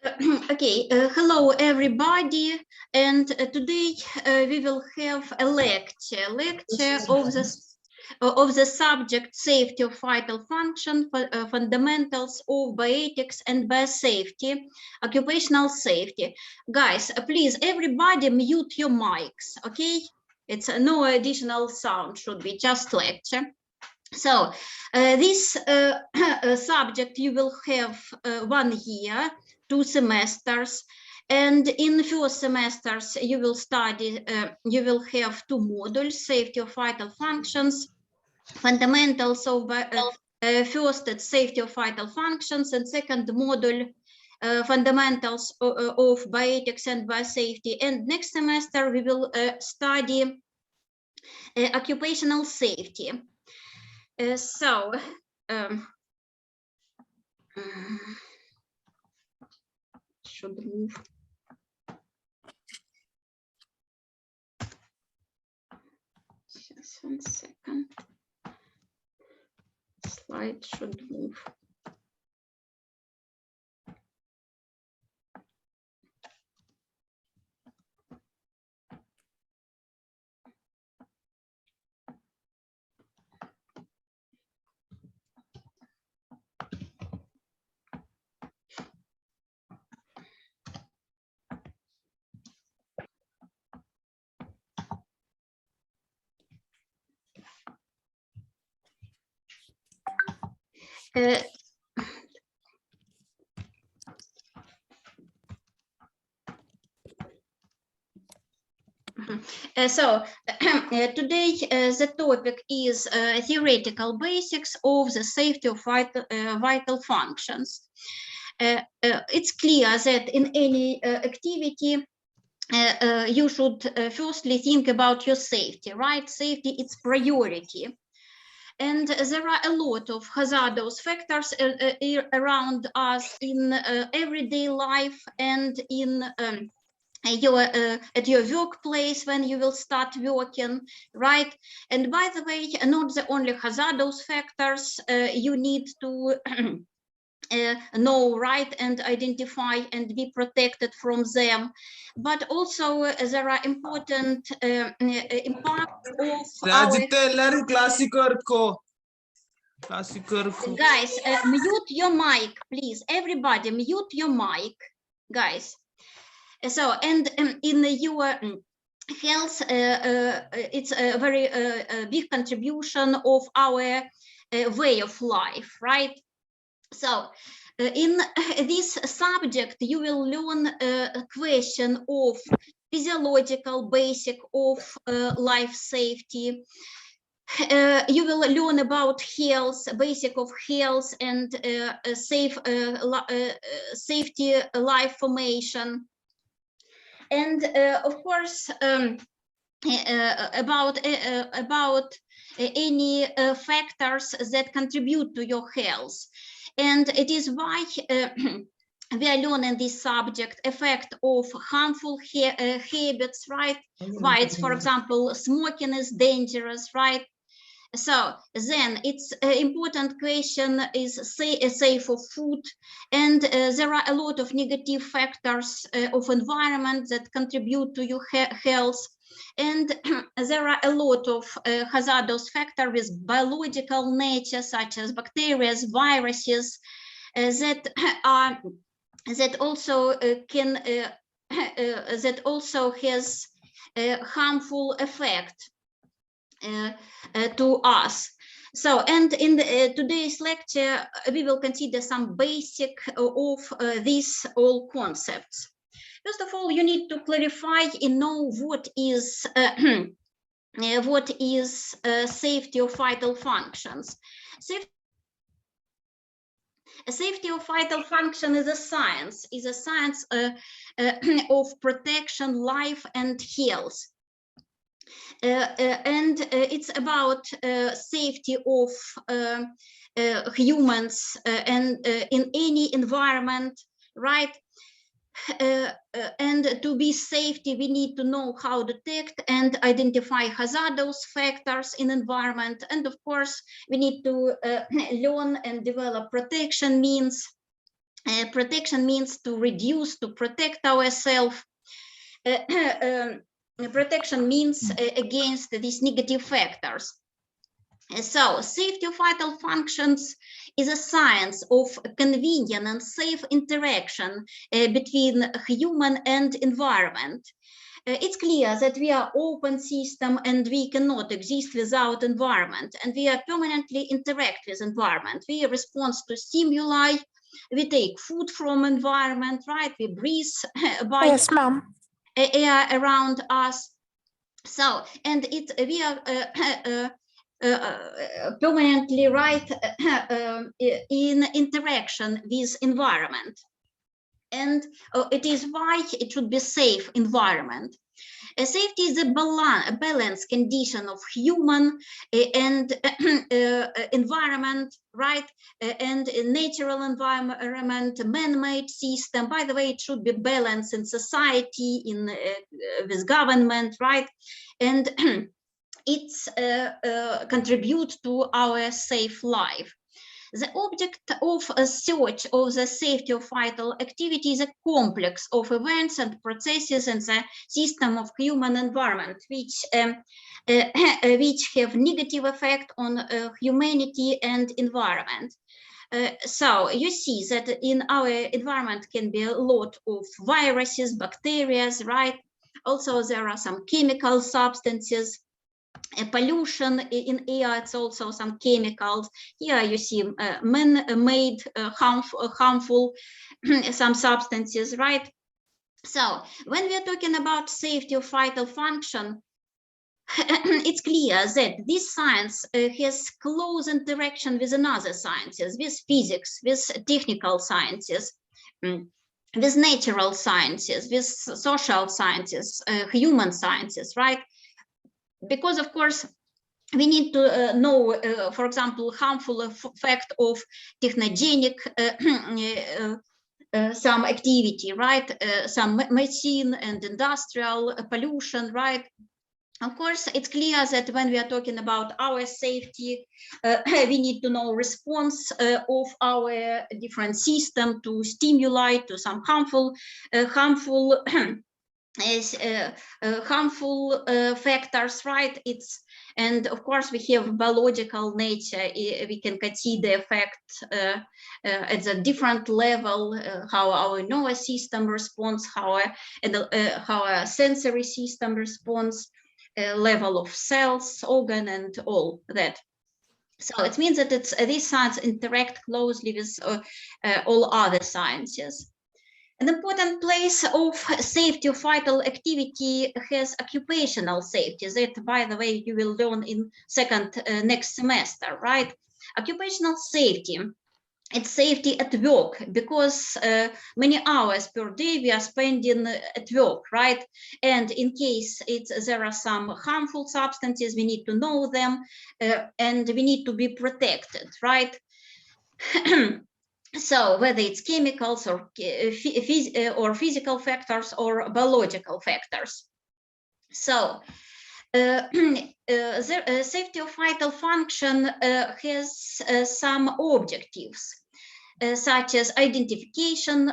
Okay, hello everybody, and today we will have a lecture of the subject safety of vital function, fundamentals of bioethics and biosafety, occupational safety. Guys, please everybody mute your mics, okay? It's no additional sound, should be just lecture. So this subject you will have 1 year, 2 semesters, and in the first semesters you will study, you will have 2 modules: safety of vital functions, fundamentals of first it's safety of vital functions, and second module fundamentals of bioethics and biosafety. And next semester we will study occupational safety. Should move. Just 1 second. Slide should move. Today the topic is theoretical basics of the safety of vital functions. It's clear that in any activity you should firstly think about your safety, right? Safety is priority. And there are a lot of hazardous factors around us in everyday life and in at your workplace when you will start working, right? And by the way, not the only hazardous factors you need to know, right, and identify and be protected from them, but also there are important impacts of Guys, mute your mic, please. Everybody, mute your mic, guys. So, and in your health, it's a very big contribution of our way of life, right? So, in this subject, you will learn a question of physiological basic of life safety. You will learn about health, basic of health and safety life formation. And of course, about any factors that contribute to your health. And it is why we are learning this subject, effect of harmful habits, right? Why it's, for example, smoking is dangerous, right? So then it's important question is safe of food, and there are a lot of negative factors of environment that contribute to your health, and there are a lot of hazardous factors with biological nature, such as bacteria, viruses, that also can that also has a harmful effect to us. So, and in today's lecture, we will consider some basic of these all concepts. First of all, you need to clarify and know what is safety of vital functions. Safety of vital function is a science of protection, life, and health. And it's about safety of humans and in any environment, right? And to be safety, we need to know how to detect and identify hazardous factors in environment. And of course, we need to learn and develop protection means Protection means to reduce, to protect ourselves. Protection means against these negative factors. So, safety of vital functions is a science of convenient and safe interaction between human and environment. It's clear that we are open system and we cannot exist without environment, and we are permanently interact with environment. We respond to stimuli, we take food from environment, right? We breathe by Yes, ma'am. air around us. So, and we are permanently right in interaction with environment, and it is why it should be safe environment. Safety is a balance condition of human and environment, right? And natural environment, man-made system. By the way, it should be balanced in society, in with government, right? And it's contribute to our safe life. The object of a search of the safety of vital activity is a complex of events and processes in the system of human environment, which have negative effect on humanity and environment. So you see that in our environment can be a lot of viruses, bacteria, right? Also, there are some chemical substances. Pollution in air, it's also some chemicals. Here you see man-made harmful some substances, right? So when we are talking about safety of vital function, it's clear that this science has close interaction with another sciences, with physics, with technical sciences, with natural sciences, with social sciences, human sciences, right? Because of course we need to know, for example, harmful effect of technogenic some activity, right? Some machine and industrial pollution, right? Of course, it's clear that when we are talking about our safety, we need to know response of our different system to stimuli, to some harmful factors, right? It's, and of course we have biological nature. We can consider effect at a different level, how our nervous system responds, how our sensory system responds, level of cells, organ, and all that. So it means that it's these sciences interact closely with all other sciences. An important place of safety of vital activity has occupational safety. That, by the way, you will learn in next semester, right? Occupational safety, it's safety at work, because many hours per day we are spending at work, right? And in case there are some harmful substances, we need to know them, and we need to be protected, right? So whether it's chemicals or physical factors or biological factors. So the safety of vital function has some objectives, such as identification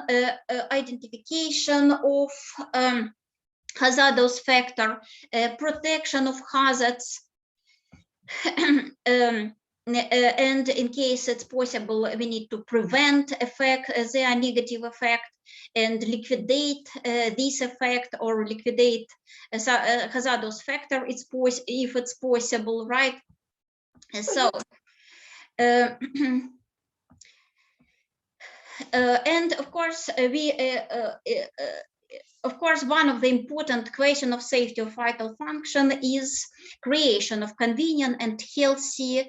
of hazardous factor, protection of hazards, and in case it's possible, we need to prevent their negative effect and liquidate this effect, or liquidate hazardous factor if it's possible, right? So and of course one of the important questions of safety of vital function is creation of convenient and healthy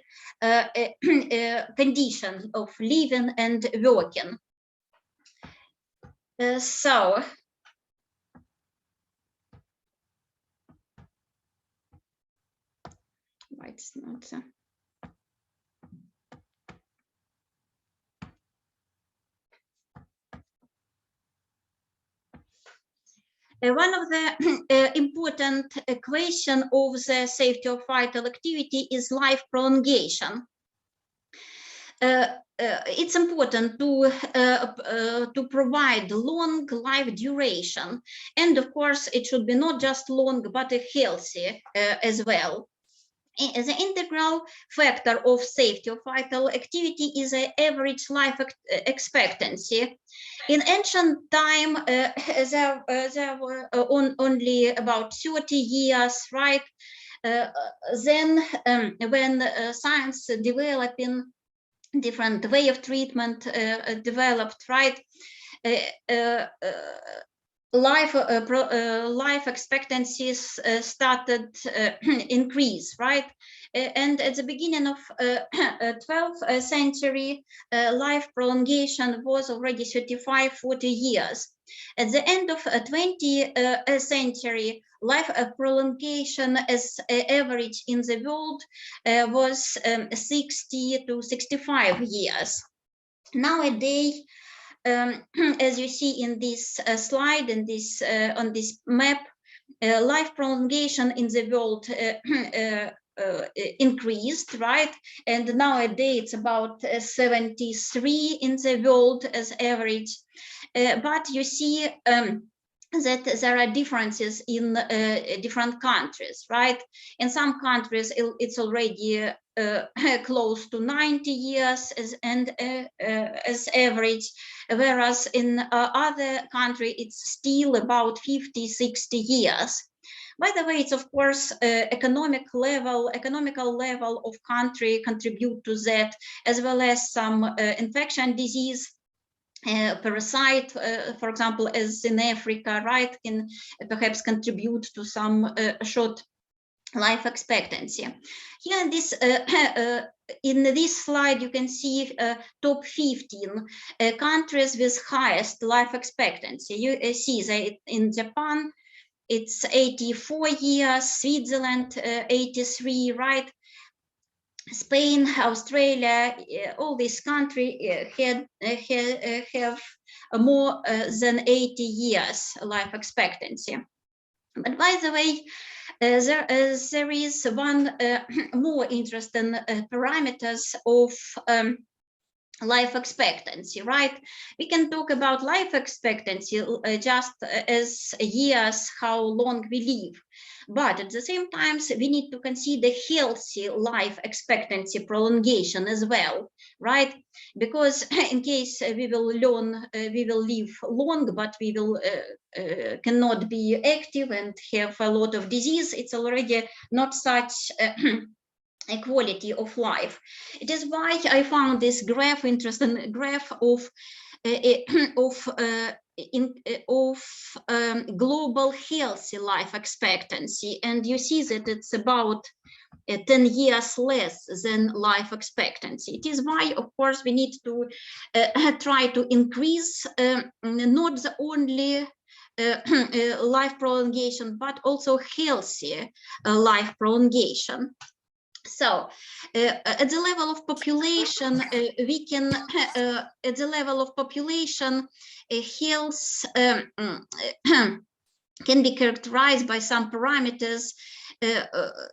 conditions of living and working. So it's not one of the important equation of the safety of vital activity is life prolongation. it's important to provide long life duration, and of course it should be not just long but a healthy as well. The integral factor of safety of vital activity is the average life expectancy. In ancient time, there were only about 30 years, right? Then when science developing different way of treatment developed, right? Life expectancies started increase, right? And at the beginning of 12th century, life prolongation was already 35-40 years. At the end of 20th century, life prolongation as average in the world was 60 to 65 years. Nowadays, as you see in this slide, in this on this map, life prolongation in the world increased, right? And nowadays it's about 73 in the world as average. But you see that there are differences in different countries, right? In some countries, it's already close to 90 years as average, whereas in other countries, it's still about 50, 60 years. By the way, it's of course economical level of country contribute to that, as well as some infection disease, parasite, for example, as in Africa, right, can perhaps contribute to some short life expectancy. Here in this slide, you can see top 15 countries with highest life expectancy. You see that in Japan, it's 84 years, Switzerland, 83, right? Spain, Australia, all these countries have more than 80 years life expectancy. But by the way, there is one more interesting parameters of life expectancy, right? We can talk about life expectancy just as years, how long we live. But at the same time, we need to consider healthy life expectancy prolongation as well, right? Because in case we will live long, but we will cannot be active and have a lot of disease, it's already not such a quality of life. It is why I found this graph interesting graph of global healthy life expectancy, and you see that it's about 10 years less than life expectancy. It is why, of course, we need to try to increase not the only life prolongation, but also healthy life prolongation. So at the level of population, we can, at the level of population, health can be characterized by some parameters,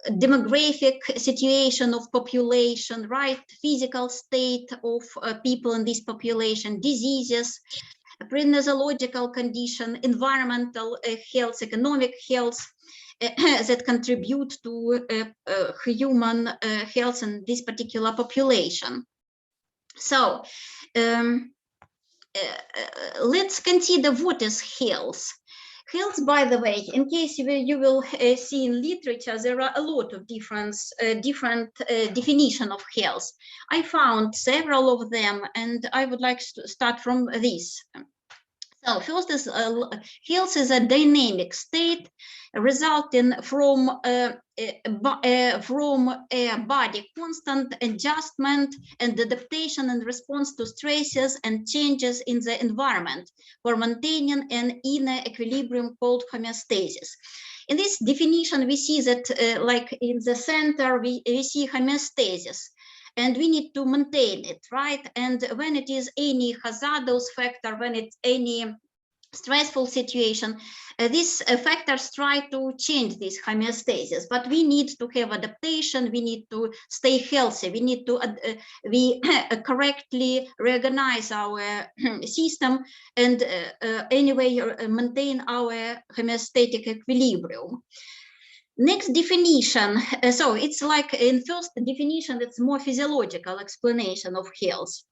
demographic situation of population, right? Physical state of people in this population, diseases, pre-nosological condition, environmental health, economic health, that contribute to human health in this particular population. So let's consider what is health. Health, by the way, in case you will see in literature, there are a lot of different definition of health. I found several of them, and I would like to start from this. So first is health is a dynamic state resulting from a body constant adjustment and adaptation in response to stresses and changes in the environment for maintaining an inner equilibrium called homeostasis. In this definition, we see that like in the center, we see homeostasis. And we need to maintain it, right? And when it is any hazardous factor, when it's any stressful situation, these factors try to change this homeostasis, but we need to have adaptation, we need to stay healthy, we need to correctly reorganize our system and anyway maintain our homeostatic equilibrium. Next definition, so it's like in first definition, it's more physiological explanation of health.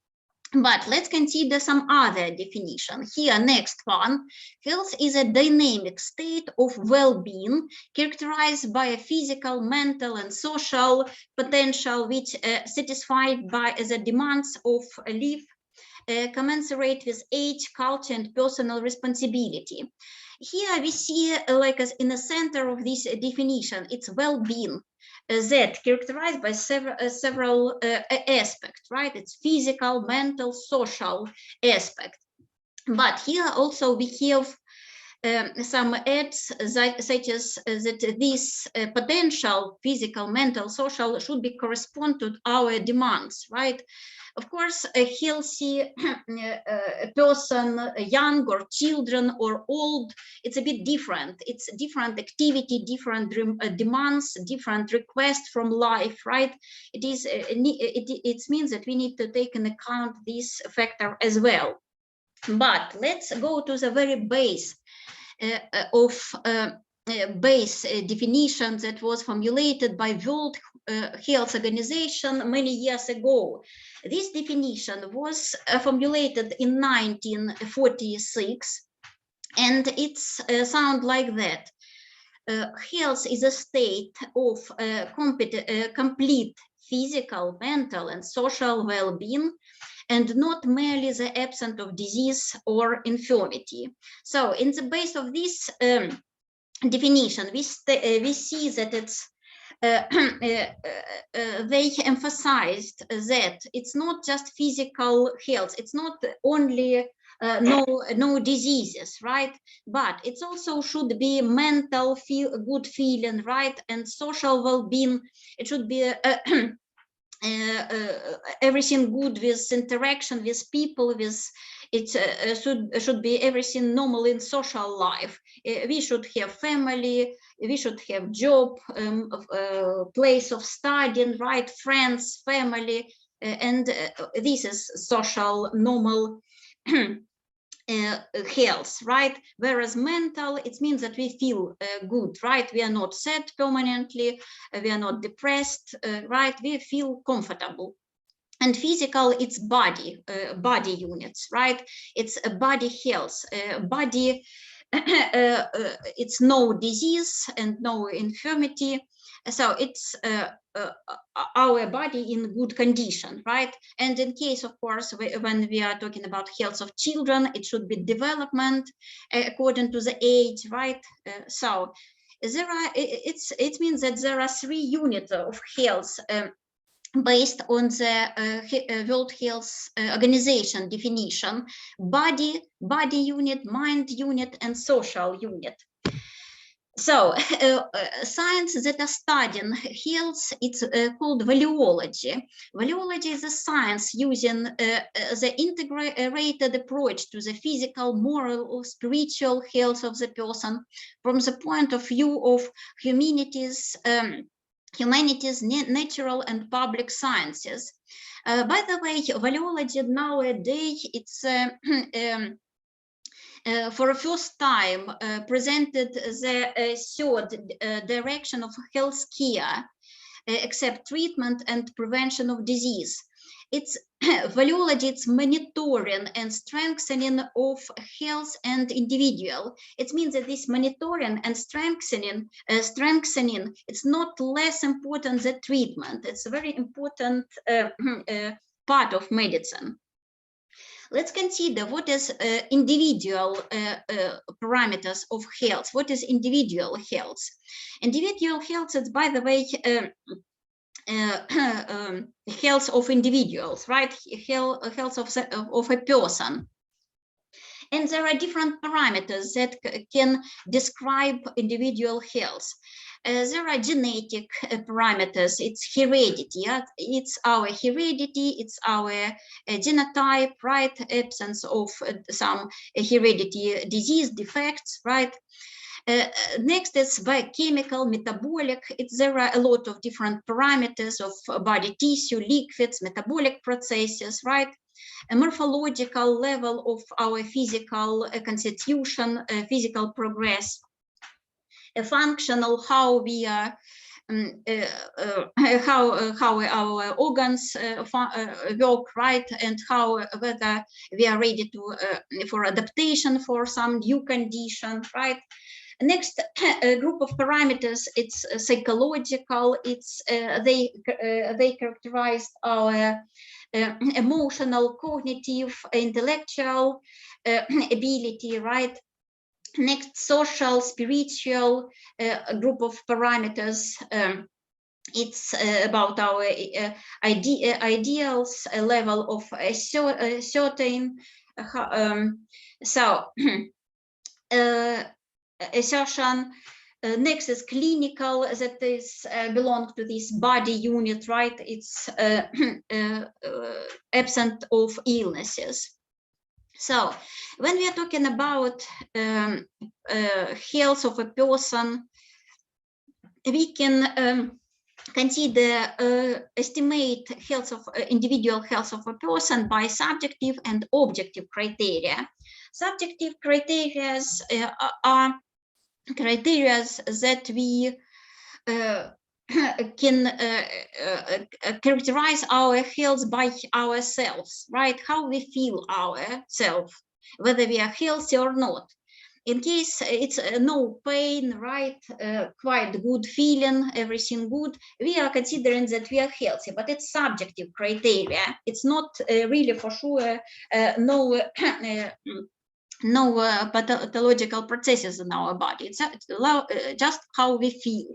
But let's consider some other definition. Here, next one, health is a dynamic state of well-being characterized by a physical, mental, and social potential which satisfied by the demands of life commensurate with age, culture, and personal responsibility. Here we see, like as in the center of this definition, it's well-being. That characterized by several aspects, right? It's physical, mental, social aspect. But here also we have some adds such as that this potential, physical, mental, social should be correspond to our demands, right? Of course, a healthy person, young or children or old, it's a bit different. It's different activity, different demands, different requests from life, right? It is. It means that we need to take into account this factor as well. But let's go to the very base of base definition that was formulated by World Health Organization many years ago. This definition was formulated in 1946, and it's sound like that. Health is a state of complete physical, mental, and social well-being, and not merely the absence of disease or infirmity. So in the base of this definition, we see that it's they emphasized that it's not just physical health, it's not only no diseases, right? But it also should be mental good feeling, right? And social well-being. It should be everything good with interaction with people, with it should be everything normal in social life. We should have family, we should have job, place of studying, right? Friends, family, and this is social normal health, right? Whereas mental, it means that we feel good, right? We are not sad permanently, we are not depressed, right? We feel comfortable. And physical, it's body, body units, right? It's a body health, body, it's no disease and no infirmity. So it's our body in good condition, right? And in case, of course, when we are talking about health of children, it should be development according to the age, right? So there are, it means that there are 3 units of health based on the World Health Organization definition: body unit, mind unit, and social unit. So science that are studying health, it's called valiology. Valiology is a science using the integrated approach to the physical, moral, or spiritual health of the person from the point of view of humanities, natural and public sciences. By the way, valiology nowadays, it's for the first time presented the third direction of healthcare, except treatment and prevention of disease. It's valiology, it's monitoring and strengthening of health and individual. It means that this monitoring and strengthening, it's not less important than treatment. It's a very important part of medicine. Let's consider what is individual parameters of health. What is individual health? Individual health is, by the way, health of individuals, right? Health of a person. And there are different parameters that can describe individual health. There are genetic parameters. It's heredity. Yeah? It's our heredity. It's our genotype, right? Absence of some heredity disease defects, right? Next is biochemical, metabolic. There are a lot of different parameters of body tissue, liquids, metabolic processes, right? A morphological level of our physical constitution, physical progress, a functional, how we are, how our organs work, right, and how whether we are ready to for adaptation for some new condition, right. Next group of parameters, it's psychological. It's they characterize our emotional, cognitive, intellectual ability, right? Next, social, spiritual group of parameters. It's about our ideals, a level of certain. Assertion. Next is clinical, that is belong to this body unit, right? It's absent of illnesses. So when we are talking about health of a person, we can consider estimate health of individual health of a person by subjective and objective criteria. Subjective criteria are criteria that we can characterize our health by ourselves, right? How we feel ourselves, whether we are healthy or not. In case it's no pain, right, quite good feeling, everything good, we are considering that we are healthy, but it's subjective criteria. It's not really for sure no pathological processes in our body. It's just how we feel.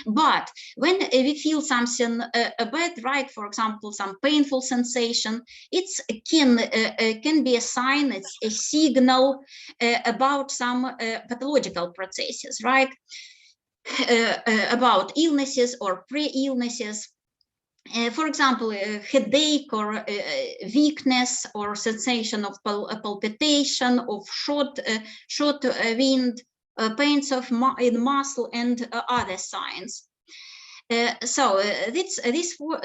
But when we feel something bad, right, for example, some painful sensation, it can be a sign, it's a signal about some pathological processes, right, about illnesses or pre-illnesses. For example, headache or weakness or sensation of palpitation, of short wind, pains in muscle, and other signs. So this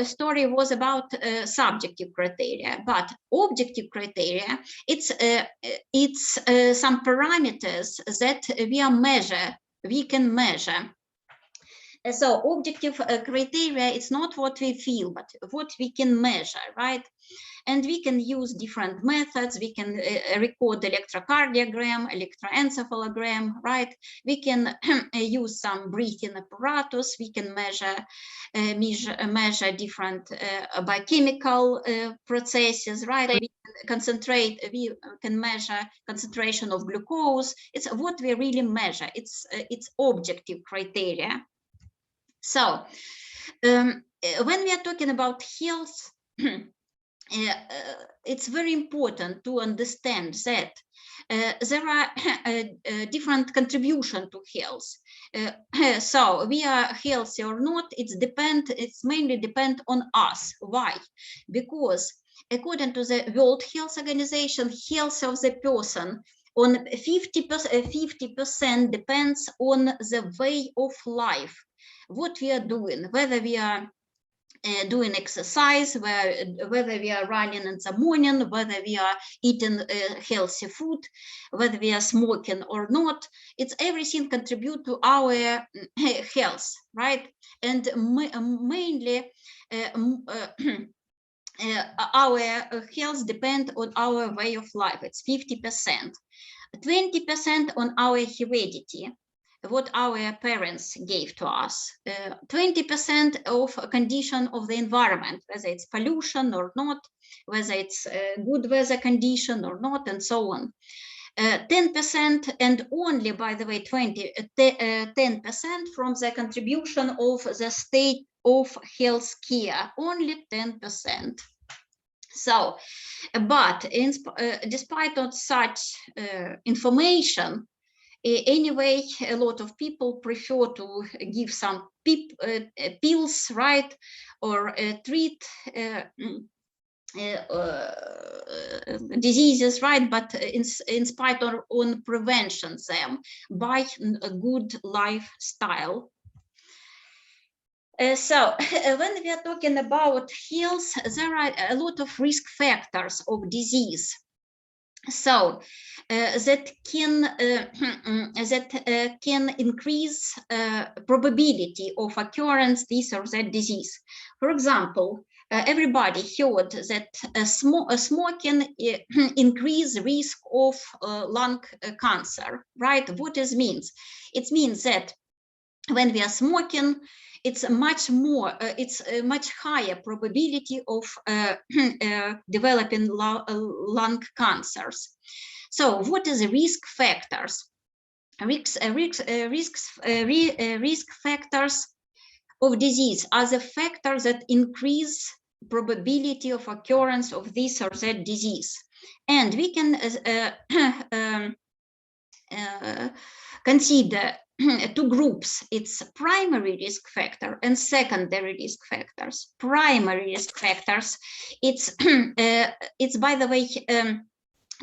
story was about subjective criteria, but objective criteria, it's some parameters that we can measure. So objective criteria, it's not what we feel, but what we can measure, right? And we can use different methods. We can record electrocardiogram, electroencephalogram, right? We can use some breathing apparatus. We can measure different biochemical processes, right? We can measure concentration of glucose. It's what we really measure. It's objective criteria. So when we are talking about health, it's very important to understand that there are different contributions to health. So we are healthy or not, it's mainly depend on us. Why? Because according to the World Health Organization, health of the person on 50% depends on the way of life, what we are doing, whether we are doing exercise, whether we are running in the morning, whether we are eating healthy food, whether we are smoking or not. It's everything contribute to our health, right? And mainly our health depend on our way of life. It's 50%. 20% on our heredity, what our parents gave to us, 20% of condition of the environment, whether it's pollution or not, whether it's good weather condition or not, and so on. 10%, and only, by the way, 10% from the contribution of the state of health care, only 10%. So, but despite of such information, Anyway, a lot of people prefer to give some pills, right, or treat diseases, right, but in spite of on prevention them by a good lifestyle. So when we are talking about health, there are a lot of risk factors of disease. So that can increase probability of occurrence this or that disease. For example, everybody heard that smoking increase risk of lung cancer, right? What it means? It means that when we are smoking, it's a much higher probability of developing lung cancers. So what is the risk factors? Risk factors of disease are the factors that increase probability of occurrence of this or that disease. And we can consider two groups. It's primary risk factor and secondary risk factors. Primary risk factors, it's by the way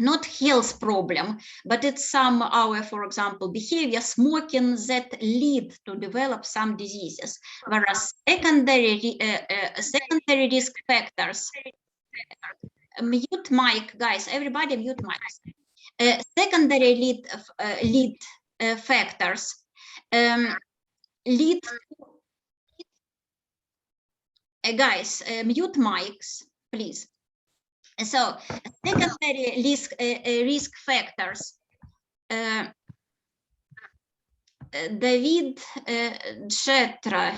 not health problem, but it's some our, for example, behavior, smoking, that lead to develop some diseases. Whereas secondary risk factors, mute mic, guys, everybody mute mics. Secondary lead factors lead guys, mute mics, please. So secondary risk factors, David Chetra,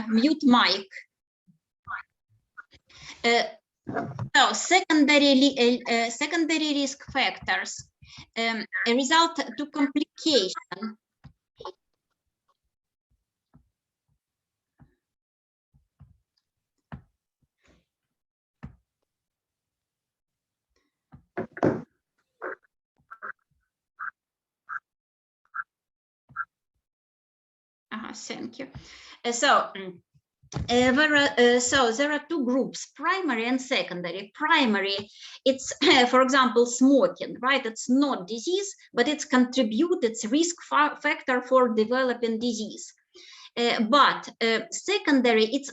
mute mic. So secondary risk factors result to complication. Thank you. So there are two groups, primary and secondary. Primary, it's for example smoking, right? It's not disease, but it's it's risk factor for developing disease. But secondary, it's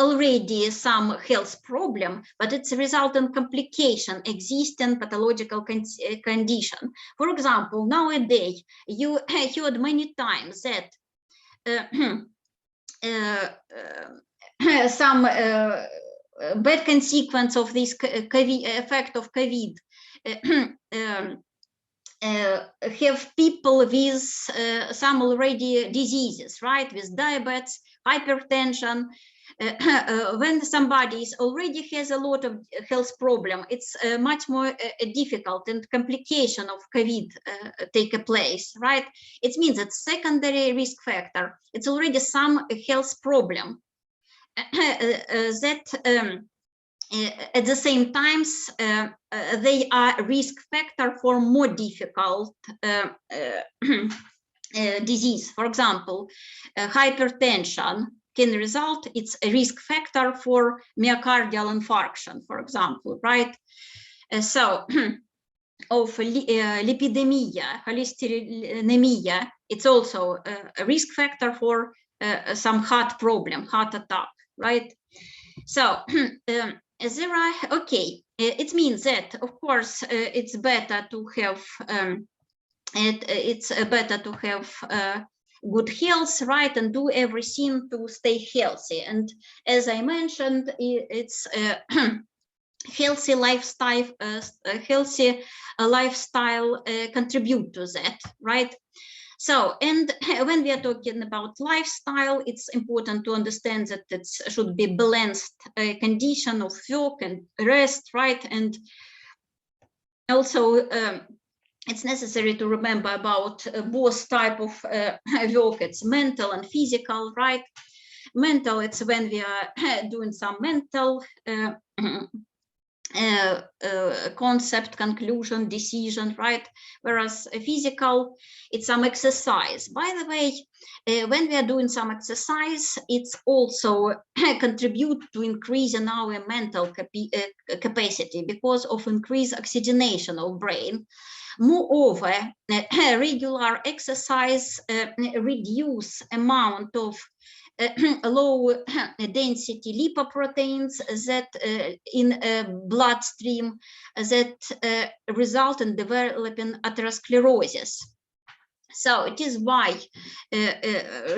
already some health problem, but it's a resultant complication, existing pathological condition. For example, nowadays you heard many times that some bad consequence of this effect of COVID have people with some already diseases, right? With diabetes, hypertension. When somebody already has a lot of health problem, it's much more difficult, and complication of COVID take place, right? It means that secondary risk factor, it's already some health problem that at the same time they are risk factor for more difficult disease. For example, hypertension can result, it's a risk factor for myocardial infarction, for example, right? So of lipidemia, cholesterolemia, it's also a risk factor for some heart problem, heart attack, right? So there are, okay, it means that of course it's better to have it's better to have good health, right, and do everything to stay healthy. And as I mentioned, it's healthy lifestyle contribute to that, right? So, and when we are talking about lifestyle, it's important to understand that it should be balanced condition of work and rest, right? And also it's necessary to remember about both type of work. It's mental and physical, right? Mental, it's when we are doing some mental concept, conclusion, decision, right? Whereas physical, it's some exercise. By the way, when we are doing some exercise, it's also contribute to increasing our mental capacity because of increased oxygenation of brain. Moreover, regular exercise reduce amount of low density lipoproteins that in bloodstream that result in developing atherosclerosis. So it is why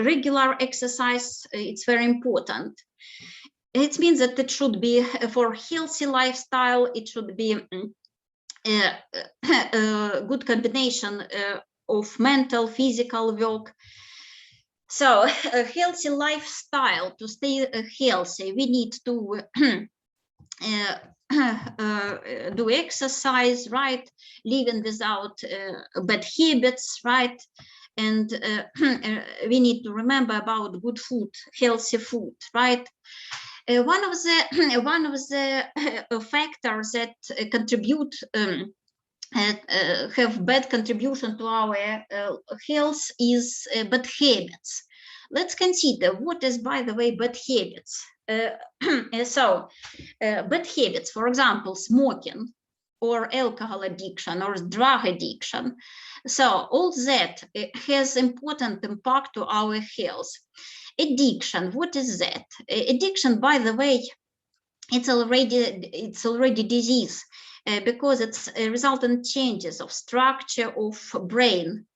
regular exercise it's very important. It means that it should be for healthy lifestyle. It should be a good combination of mental, physical work. So a healthy lifestyle, to stay healthy, we need to do exercise, right? Living without bad habits, right? And we need to remember about good food, healthy food, right? One of the factors that contribute have bad contribution to our health is bad habits. Let's consider what is, by the way, bad habits. So bad habits, for example, smoking or alcohol addiction or drug addiction. So all that has important impact to our health. Addiction, what is that? Addiction, by the way, it's already disease. Because it's resultant changes of structure of brain.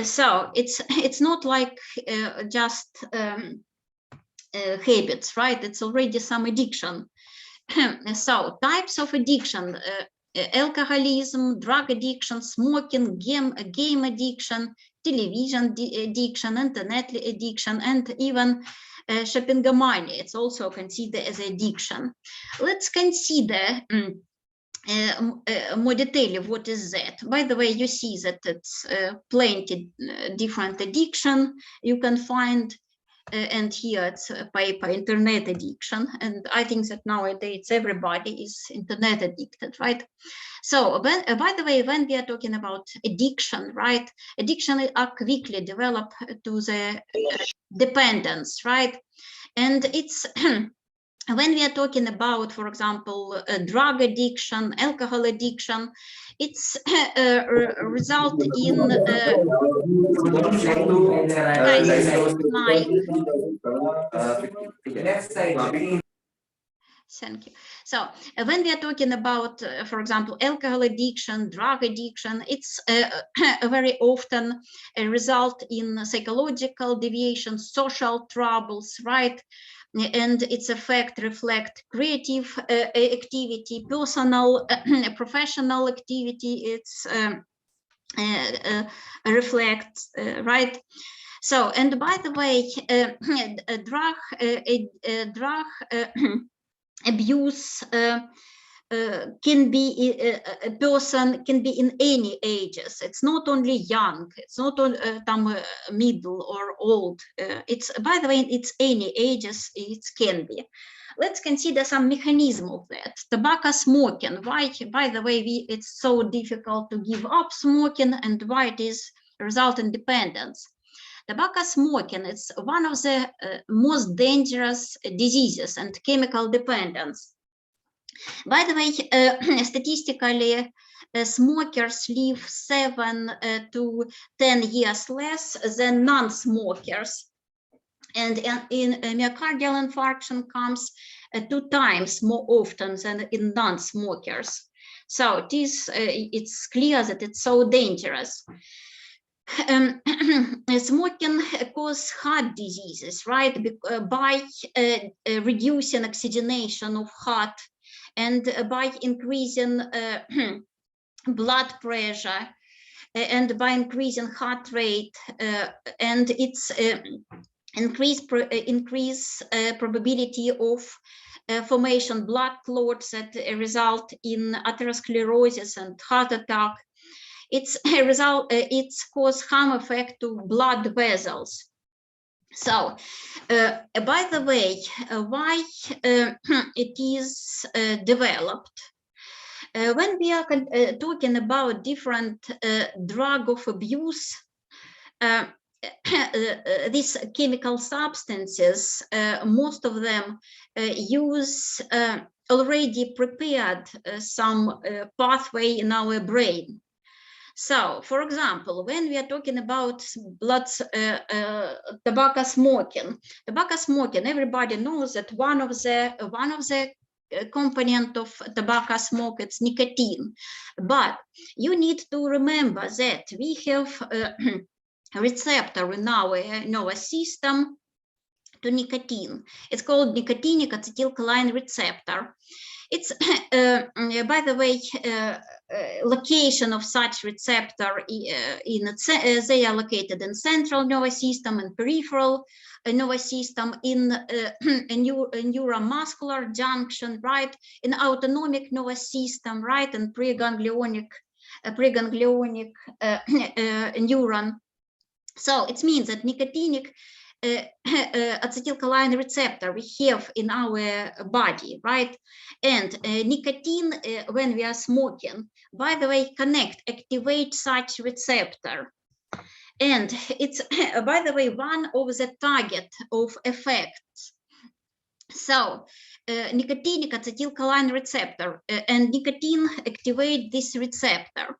So it's not like just habits, right? It's already some addiction. So types of addiction, alcoholism, drug addiction, smoking, game addiction, television addiction, internet addiction, and even shoppingomania. It's also considered as addiction. Let's consider more detail of what is that. By the way, you see that it's plenty different addiction you can find, and here it's a paper, internet addiction, and I think that nowadays everybody is internet addicted, right? So by the way, when we are talking about addiction, right, addiction are quickly develop to the dependence, right? And it's when we are talking about, for example, drug addiction, alcohol addiction, it's result in Thank you. So when we are talking about, for example, alcohol addiction, drug addiction, it's very often a result in psychological deviations, social troubles, right? And its effect reflect creative activity, personal, professional activity. It's reflects, right? So, and by the way, drug abuse can be a person can be in any ages. It's not only young, it's not only middle or old. It's, by the way, it's any ages it can be. Let's consider some mechanism of that. Tobacco smoking. Why, by the way, it's so difficult to give up smoking, and why it is result in dependence. Tobacco smoking is one of the most dangerous diseases and chemical dependence. By the way, statistically, smokers live 7 to 10 years less than non-smokers. And in myocardial infarction comes 2 times more often than in non-smokers. So it's clear that it's so dangerous. Smoking causes heart diseases, right? By reducing oxygenation of heart and by increasing blood pressure and by increasing heart rate, and it's increase probability of formation blood clots that result in atherosclerosis and heart attack. It's a result, it's cause harm effect to blood vessels. So, by the way, why it is developed? When we are talking about different drug of abuse, these chemical substances, most of them use already prepared some pathway in our brain. So, for example, when we are talking about tobacco smoking, everybody knows that one of the component of tobacco smoke, it's nicotine. But you need to remember that we have receptor in our nervous system to nicotine. It's called nicotinic acetylcholine receptor. It's, by the way, location of such receptor they are located in central nervous system and peripheral nervous system, in a neuromuscular junction, right, in autonomic nervous system, right, and preganglionic neuron. So it means that nicotinic acetylcholine receptor we have in our body, right? And nicotine, when we are smoking, by the way, activate such receptor. And it's, by the way, one of the target of effects. So nicotinic acetylcholine receptor and nicotine activate this receptor.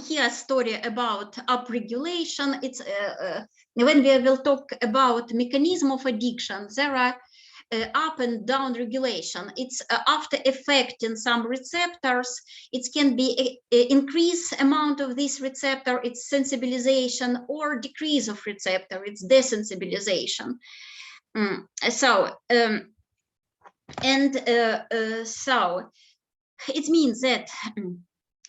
Here a story about upregulation. It's when we will talk about mechanism of addiction, there are up and down regulation. It's after affecting some receptors, it can be increase amount of this receptor, it's sensibilization, or decrease of receptor, it's desensibilization. So it means that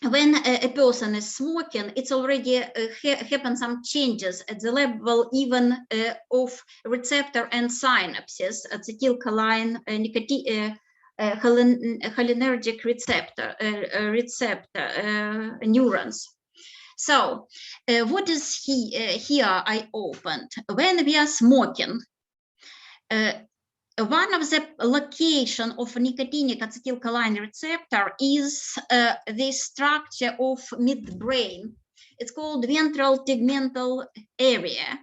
when a person is smoking, it's already happen some changes at the level even of receptor and synapses, acetylcholine, cholinergic receptor neurons. So what is here I opened? When we are smoking, one of the location of nicotinic acetylcholine receptor is the structure of midbrain. It's called ventral tegmental area.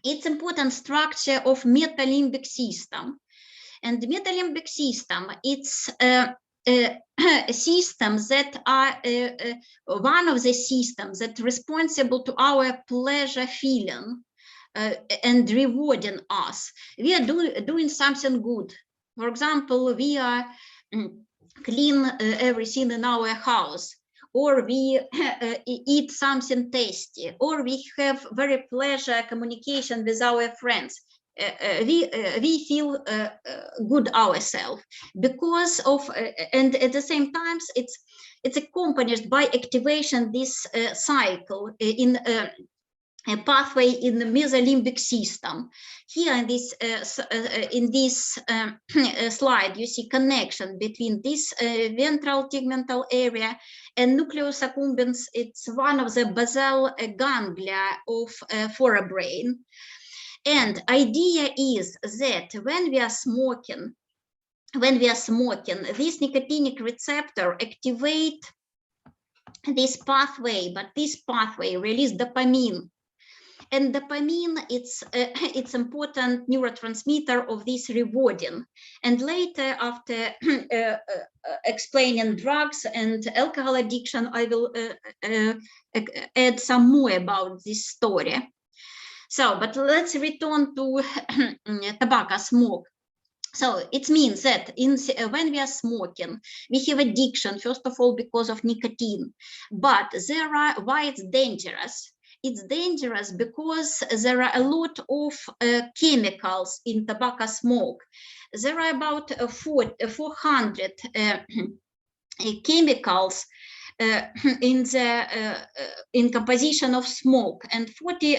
It's important structure of metalimbic system. And the metalimbic system, it's systems that are one of the systems that responsible to our pleasure feeling. And rewarding us. We are doing something good. For example, we are clean everything in our house, or we eat something tasty, or we have very pleasure communication with our friends. We feel good ourselves because of, and at the same time, it's accompanied by activation this cycle in a pathway in the mesolimbic system. Here in this slide, you see connection between this ventral tegmental area and nucleus accumbens. It's one of the basal ganglia of forebrain. And idea is that when we are smoking, this nicotinic receptor activate this pathway, but this pathway release dopamine. And dopamine, it's important neurotransmitter of this rewarding. And later, after explaining drugs and alcohol addiction, I will add some more about this story. So, but let's return to tobacco smoke. So it means that when we are smoking, we have addiction, first of all, because of nicotine. But why it's dangerous? It's dangerous because there are a lot of chemicals in tobacco smoke. There are about 400 chemicals in composition of smoke, and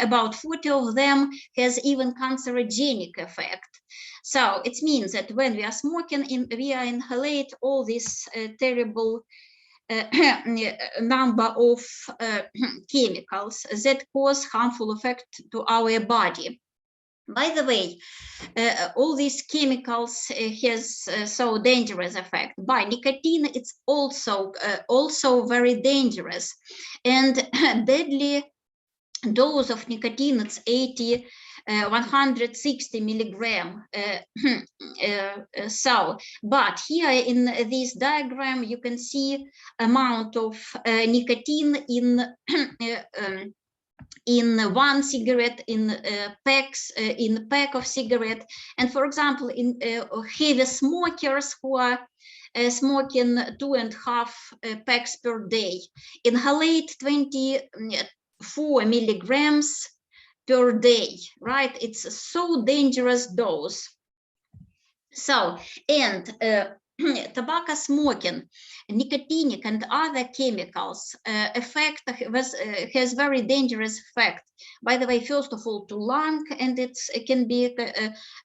about 40 of them has even cancerogenic effect. So it means that when we are smoking, we are inhalate all this terrible number of chemicals that cause harmful effect to our body. By the way, all these chemicals has so dangerous effect. But nicotine, it's also very dangerous, and deadly dose of nicotine, it's 160 milligram. So, but here in this diagram, you can see amount of nicotine in one cigarette, in packs, in pack of cigarette. And for example, in heavy smokers who are smoking 2.5 packs per day, inhalate 24 milligrams per day, right? It's a so dangerous dose. So, and tobacco smoking, nicotinic and other chemicals has very dangerous effect. By the way, first of all, to lung, and it can be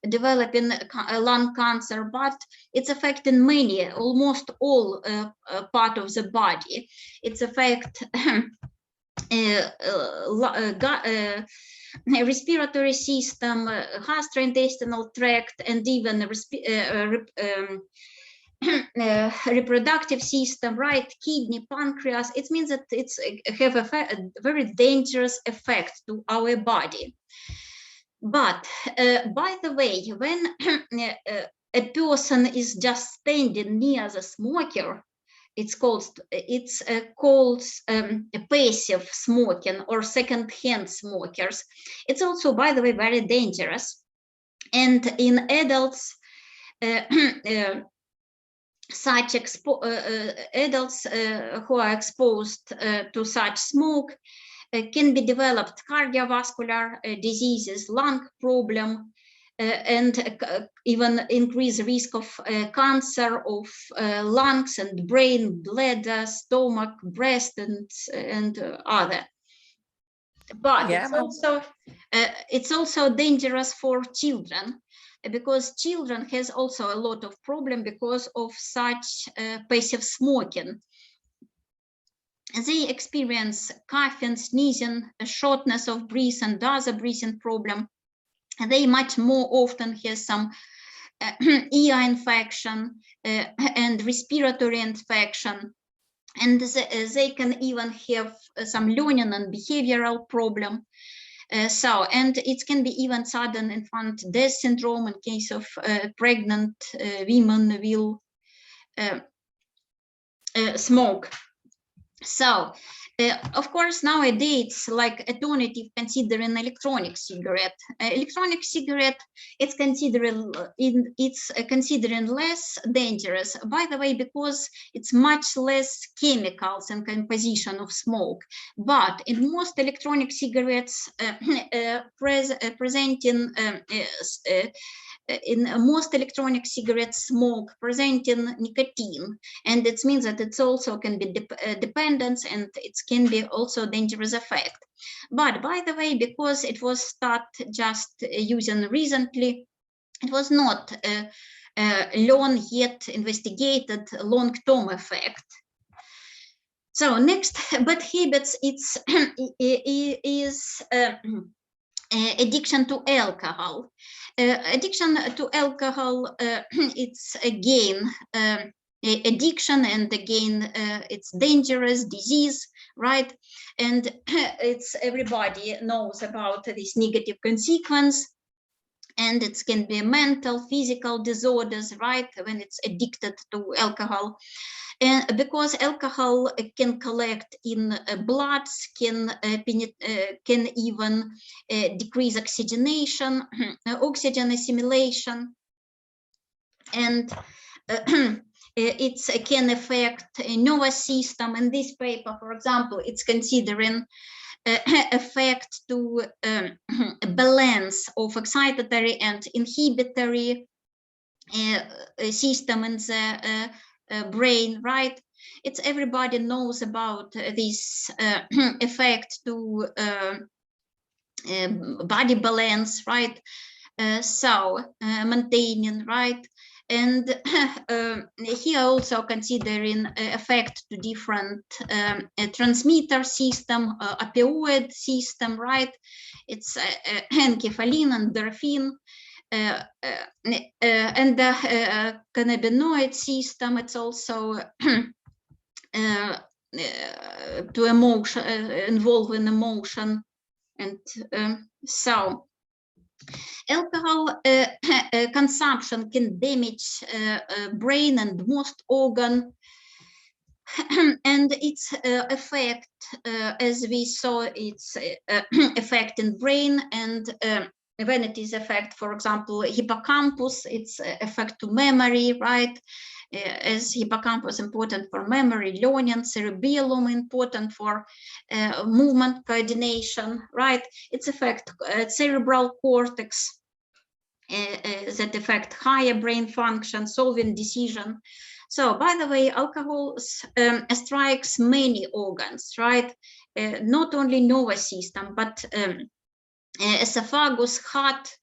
developing lung cancer, but it's affecting many, almost all part of the body. It's affect respiratory system, gastrointestinal tract, and even reproductive system, right? Kidney, pancreas. It means that it's have a very dangerous effect to our body. But by the way, when a person is just standing near the smoker, it's called passive smoking or second-hand smokers. It's also, by the way, very dangerous. And in adults, such adults who are exposed to such smoke can be developed cardiovascular diseases, lung problem, and even increase risk of cancer of lungs and brain, bladder, stomach, breast, and other. But yeah, it's also dangerous for children, because children has also a lot of problem because of such passive smoking. They experience coughing, sneezing, shortness of breath, and other breathing problem. They much more often have some ear infection and respiratory infection, and they can even have some learning and behavioral problem. And it can be even sudden infant death syndrome in case of pregnant women will smoke. So, of course, nowadays, like alternative considering electronic cigarette. Electronic cigarette, it's considering less dangerous. By the way, because it's much less chemicals and composition of smoke. But in most electronic cigarettes, in most electronic cigarette smoke presenting nicotine, and it means that it also can be dependence, and it can be also dangerous effect. But by the way, because it was started just using recently, it was not long yet investigated long-term effect. So next, bad habits, it's is addiction to alcohol. Addiction to alcohol, it's again addiction, and again it's dangerous disease, right? And it's everybody knows about this negative consequence, and it can be mental, physical disorders, right, when it's addicted to alcohol. And because alcohol can collect in blood, can even decrease oxygenation, oxygen assimilation, and it can affect a nervous system. In this paper, for example, it's considering effect to balance of excitatory and inhibitory system in the brain, right? It's everybody knows about this effect to body balance, right? So maintaining, right? And here also considering effect to different transmitter system, opioid system, right? It's enkephalin and endorphin, and the cannabinoid system. It's also to emotion, involve in emotion, and so alcohol consumption can damage brain and most organ, and its effect, as we saw, its effect in brain, and when it is effect, for example, hippocampus, its effect to memory, right? As hippocampus important for memory, learning, cerebellum important for movement coordination, right? Its effect cerebral cortex, that affect higher brain function, solving decision. So, by the way, alcohol strikes many organs, right? Not only nervous system, but esophagus, heart,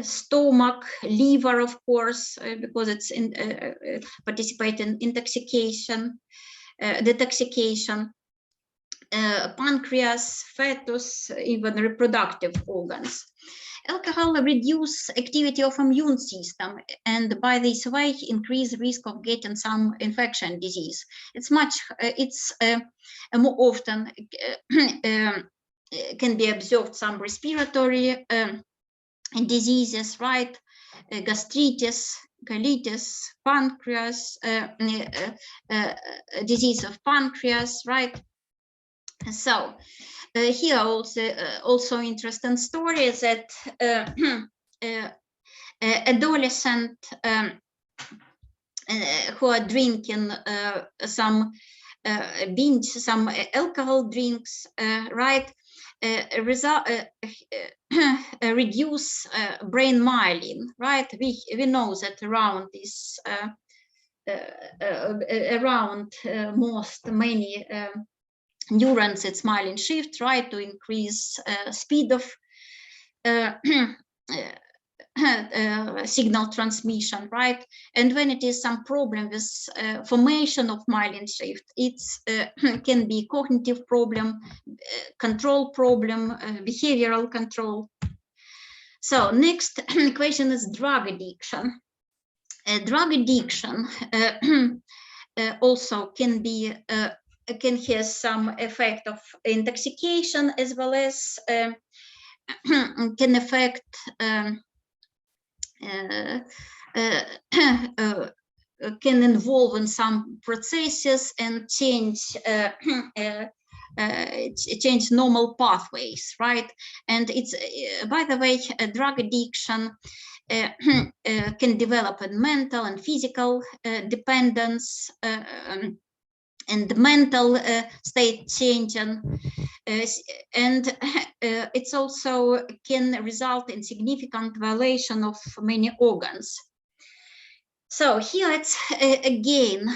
stomach, liver, of course, because it's participate in intoxication, detoxification, pancreas, fetus, even reproductive organs. Alcohol reduce activity of immune system, and by this way increase risk of getting some infection disease. It's more often can be observed some respiratory diseases, right? Gastritis, colitis, pancreas, disease of pancreas, right? So here also interesting story is that adolescent who are drinking some some alcohol drinks, right? Reduce brain myelin, right? We know that around this most many neurons, it's myelin shift, right, to increase speed of signal transmission, right? And when it is some problem with formation of myelin shift, it's can be cognitive problem, control problem, behavioral control. So next question is drug addiction. Drug addiction also can be can have some effect of intoxication, as well as can affect can involve in some processes and change change normal pathways, right? And it's by the way, drug addiction can develop in mental and physical dependence, and mental state changing, and it's also can result in significant violation of many organs. So here it's again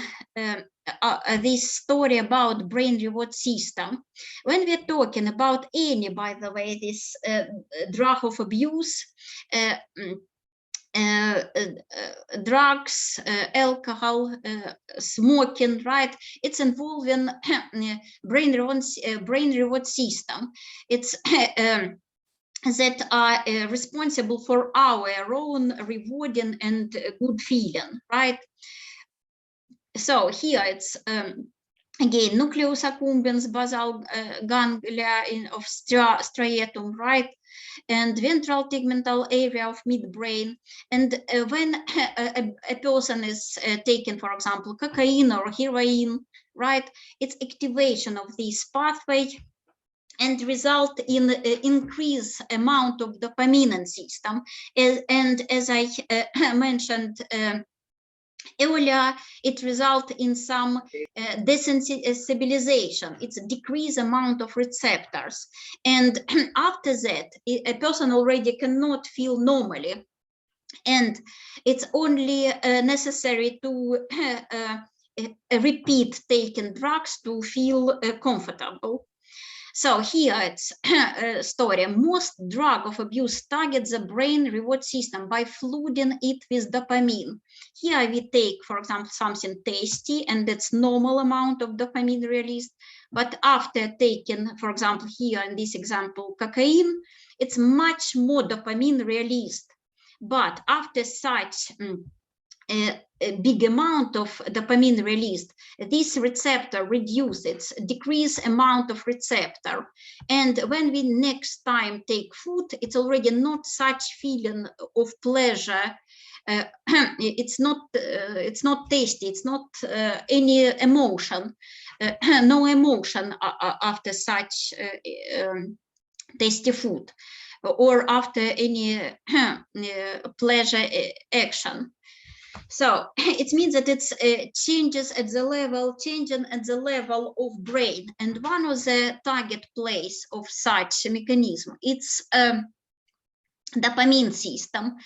this story about brain reward system. When we're talking about any, by the way, this drug of abuse, drugs, alcohol, smoking, right? It's involving brain reward system. It's that are responsible for our own rewarding and good feeling, right? So here it's again nucleus accumbens, basal ganglia of striatum, right? And ventral tegmental area of midbrain. And when a person is taking, for example, cocaine or heroin, right, it's activation of this pathway and result in increased amount of dopamine system. And as I mentioned earlier, it results in some desensibilization. It's a decreased amount of receptors. And after that, a person already cannot feel normally. And it's only necessary to repeat taking drugs to feel comfortable. So here it's a story. Most drug of abuse targets the brain reward system by flooding it with dopamine. Here we take, for example, something tasty and it's normal amount of dopamine released. But after taking, for example, here in this example, cocaine, it's much more dopamine released. But after such a big amount of dopamine released, this receptor reduces, decrease amount of receptor. And when we next time take food, it's already not such feeling of pleasure. It's not tasty, it's not any emotion, no emotion after such tasty food or after any pleasure action. So it means that it's changes at the level, changing at the level of brain. And one of the target place of such a mechanism, it's dopamine system.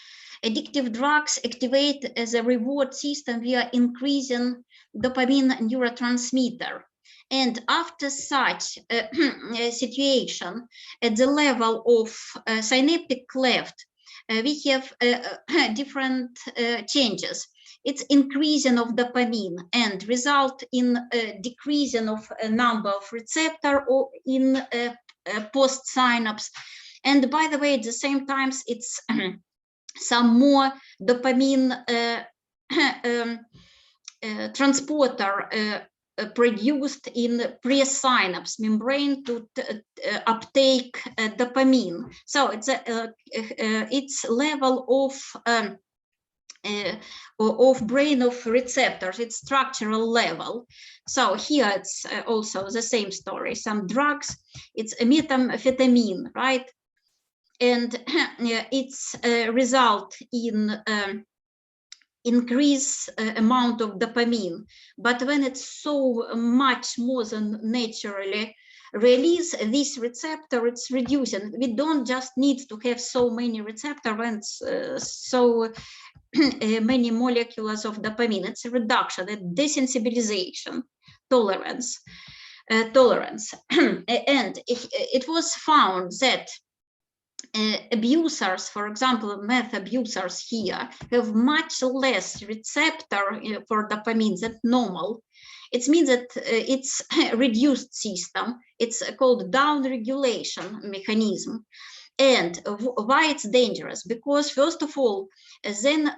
Addictive drugs activate the reward system via increasing dopamine neurotransmitter. And after such a situation, at the level of synaptic cleft, we have different changes. It's increasing of dopamine and result in decreasing of a number of receptor or in post synapse. And by the way, at the same time, it's some more dopamine transporter produced in presynapse membrane to uptake dopamine. So it's level of brain of receptors, it's structural level. So here it's also the same story. Some drugs, it's a methamphetamine, right? And it's result in increase amount of dopamine, but when it's so much more than naturally release this receptor, it's reducing. We don't just need to have so many receptors when it's so many molecules of dopamine. It's a reduction, a desensibilization, tolerance. And it was found that abusers, for example, meth abusers here, have much less receptor for dopamine than normal. It means that it's a reduced system. It's called down regulation mechanism. And why it's dangerous? Because first of all, then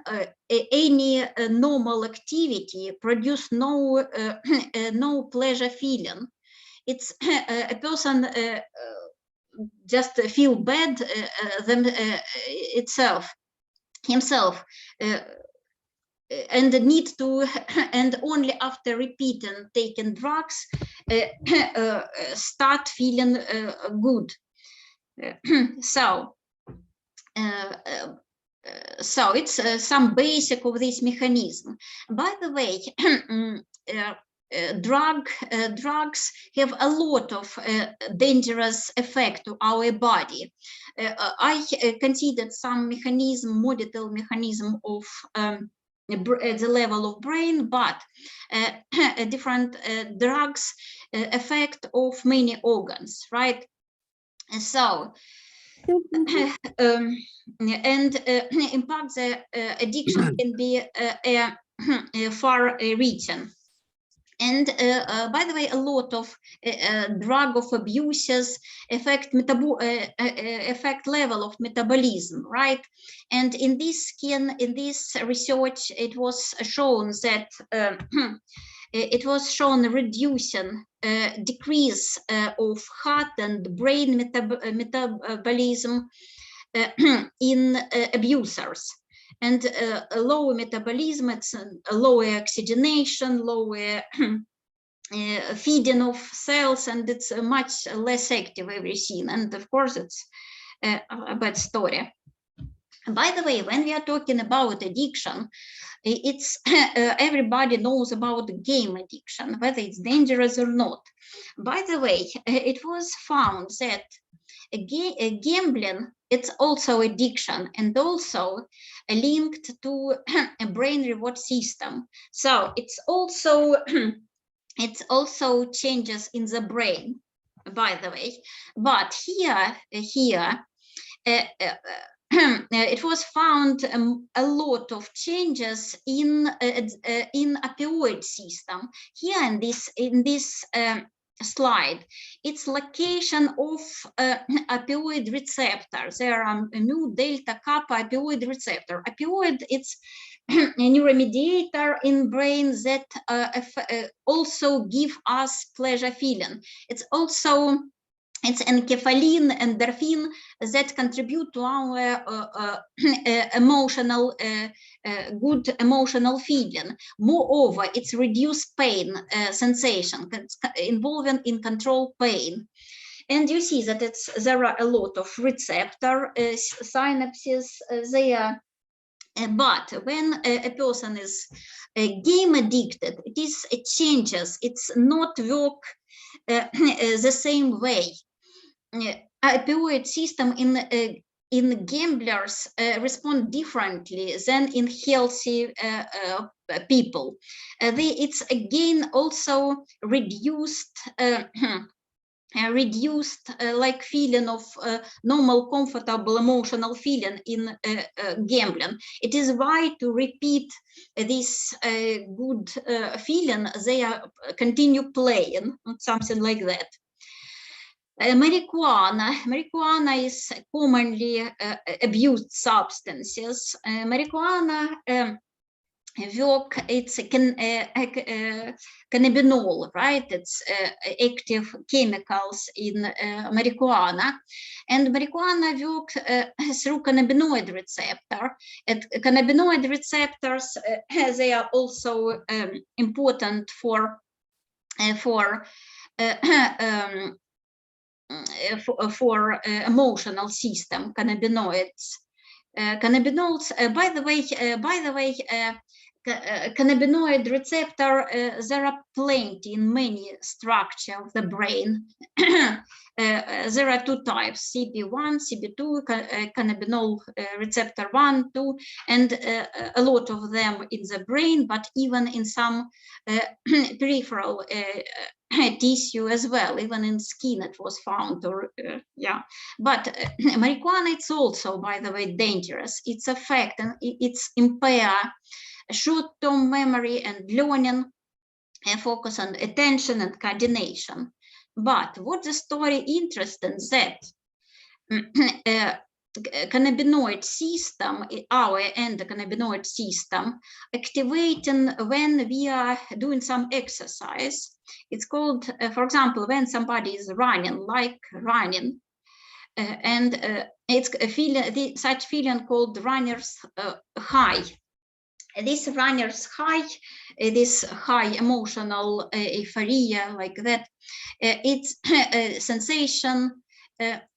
any normal activity produce no no pleasure feeling. It's a person just feel bad himself and need to, and only after repeating taking drugs start feeling good. So it's some basic of this mechanism. By the way, drugs have a lot of dangerous effect to our body. I considered some mechanism, model mechanism of at the level of brain, but different drugs effect of many organs, right? So and impact the addiction can be far-reaching. And by the way, a lot of drug of abuses affect level of metabolism, right? And in this research, it was shown that reducing decrease of heart and brain metabolism in abusers. And lower metabolism, it's lower oxygenation, lower feeding of cells, and it's much less active everything. And of course, it's a bad story. By the way, when we are talking about addiction, it's everybody knows about game addiction, whether it's dangerous or not. By the way, it was found that gambling, it's also addiction and also linked to a brain reward system. So it's also changes in the brain. by the way. But here, it was found a lot of changes in opioid system. Here in this slide, it's location of opioid receptors. There are mu, delta, kappa opioid receptor. Opioid, it's a neuromediator in brain that also give us pleasure feeling. It's enkephalin, endorphin that contribute to our emotional, good emotional feeling. Moreover, it's reduced pain sensation, involving in control pain. And you see that there are a lot of receptor synapses there. But when a person is game addicted, it changes. It's not work the same way. Opioid system in gamblers respond differently than in healthy people. It's again also reduced like feeling of normal, comfortable, emotional feeling in gambling. It is why to repeat this good feeling, they continue playing, something like that. Marijuana is commonly abused substances. Marijuana work, it's cannabinol, right? It's active chemicals in marijuana, and marijuana works through cannabinoid receptor. And cannabinoid receptors, they are also important for emotional system. Cannabinoids, by the way, cannabinoid receptor, there are plenty in many structure of the brain. There are two types, CB1, CB2, cannabinol receptor 1, 2, and a lot of them in the brain, but even in some peripheral tissue as well, even in skin it was found, or yeah. But marijuana, it's also, by the way, dangerous. It's affect and it's impair short-term memory and learning, and focus on attention and coordination. But what the story interesting that cannabinoid system, our endocannabinoid system, activating when we are doing some exercise. It's called, for example, when somebody is running, like running, and it's a feeling, such feeling called runner's high. This runner's high, this high emotional euphoria, like that, it's a sensation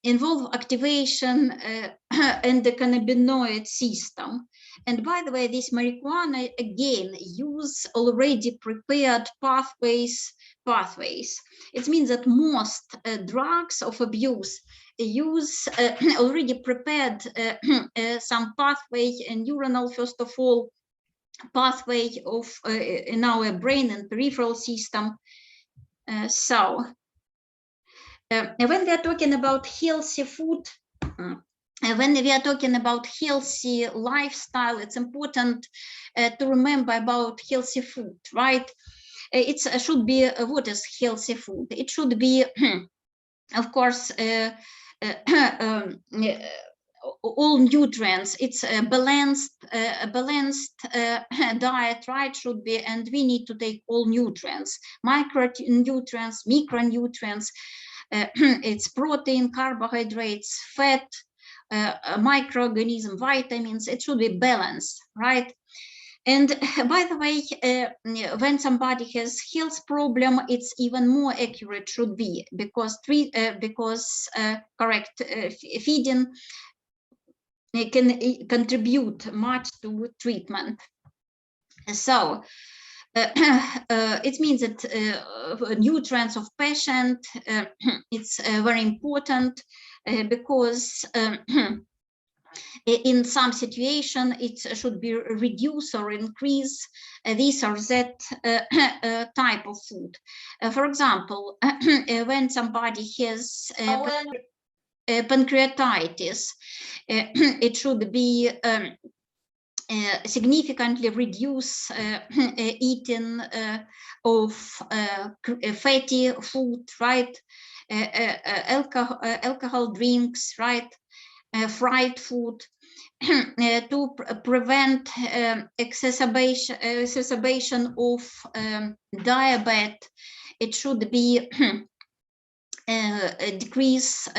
involve activation in the cannabinoid system. And by the way, this marijuana again use already prepared pathways. It means that most drugs of abuse use already prepared some pathway, neuronal, first of all, pathway of in our brain and peripheral system. When we are talking about healthy food, when we are talking about healthy lifestyle, it's important to remember about healthy food, right? It should be, what is healthy food? It should be, of course, all nutrients. It's a balanced diet, right? Should be, and we need to take all nutrients, micronutrients, micronutrients. It's protein, carbohydrates, fat, microorganism, vitamins. It should be balanced, right? And by the way, when somebody has health problem, it's even more accurate should be, because correct feeding can contribute much to treatment. So it means that nutrients of patient, it's very important, because In some situation, it should be reduce or increase this or that type of food. For example, when somebody has pancreatitis, it should be significantly reduce eating of fatty food, right? Alcohol drinks, right? Fried food, to prevent exacerbation of diabetes. It should be decrease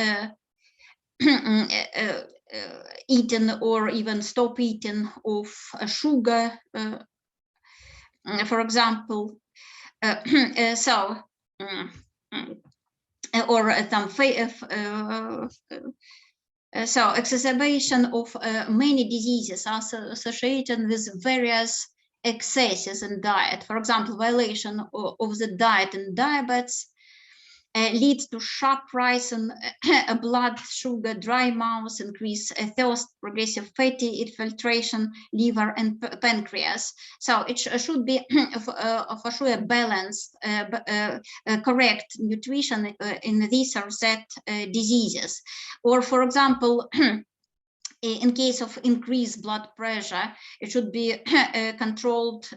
eating or even stop eating of sugar, for example. Or some so exacerbation of many diseases are associated with various excesses in diet. For example, violation of the diet in diabetes leads to sharp rise in blood sugar, dry mouth, increased thirst, progressive fatty infiltration, liver and pancreas. So it should be for sure balanced, correct nutrition in these or that diseases. Or for example, in case of increased blood pressure, it should be controlled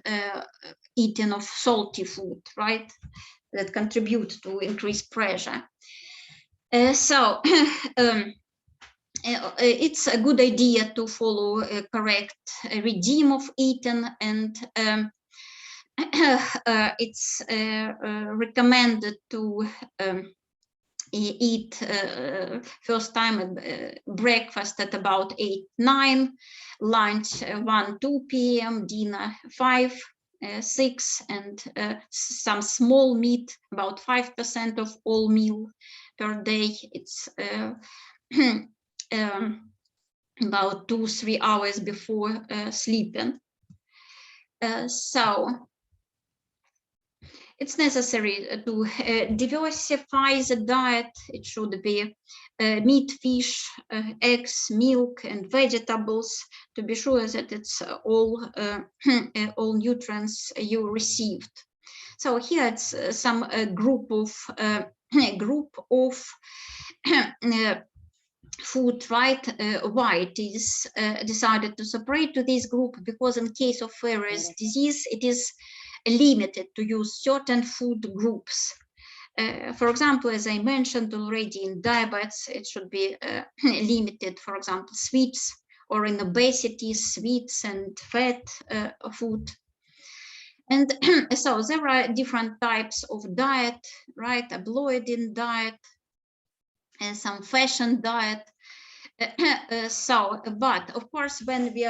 eating of salty food, right? That contribute to increased pressure. So it's a good idea to follow a correct regime of eating, and it's recommended to eat first time breakfast at about 8-9, lunch 1-2 p.m., dinner 5-6, and some small meat, about 5% of all meal per day. It's about 2-3 hours before sleeping. So it's necessary to diversify the diet. It should be meat, fish, eggs, milk, and vegetables, to be sure that it's all nutrients you received. So here it's some group of food, right? Why it is decided to separate to this group? Because in case of various disease, it is limited to use certain food groups. For example, as I mentioned already, in diabetes, it should be limited, for example, sweets, or in obesity, sweets and fat food. And so there are different types of diet, right? A bloating diet, some fashion diet. So, but of course, when we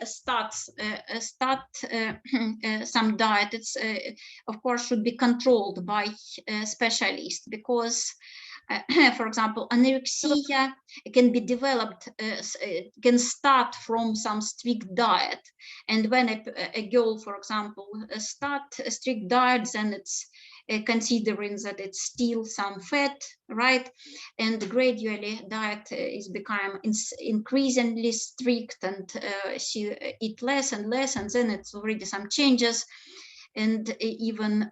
start some diet, it's of course should be controlled by specialists, because for example, anorexia can be developed, can start from some strict diet. And when a girl, for example, start a strict diet, then it's considering that it's still some fat, right? And gradually diet is become increasingly strict, and she eat less and less, and then it's already some changes, and even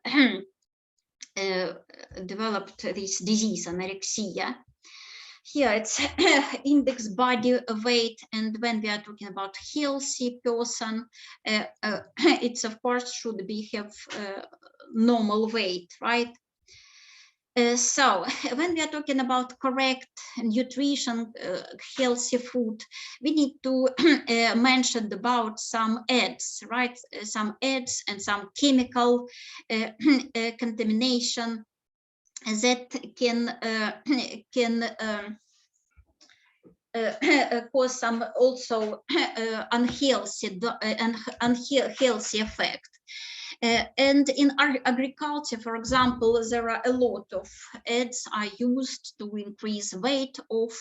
developed this disease, anorexia. Here it's index body weight, and when we are talking about healthy person, it's of course should be have normal weight, right? So when we are talking about correct nutrition, healthy food, we need to mention about some ads, right? Some ads and some chemical contamination that can cause some also unhealthy effect. And in agriculture, for example, there are a lot of ads are used to increase weight of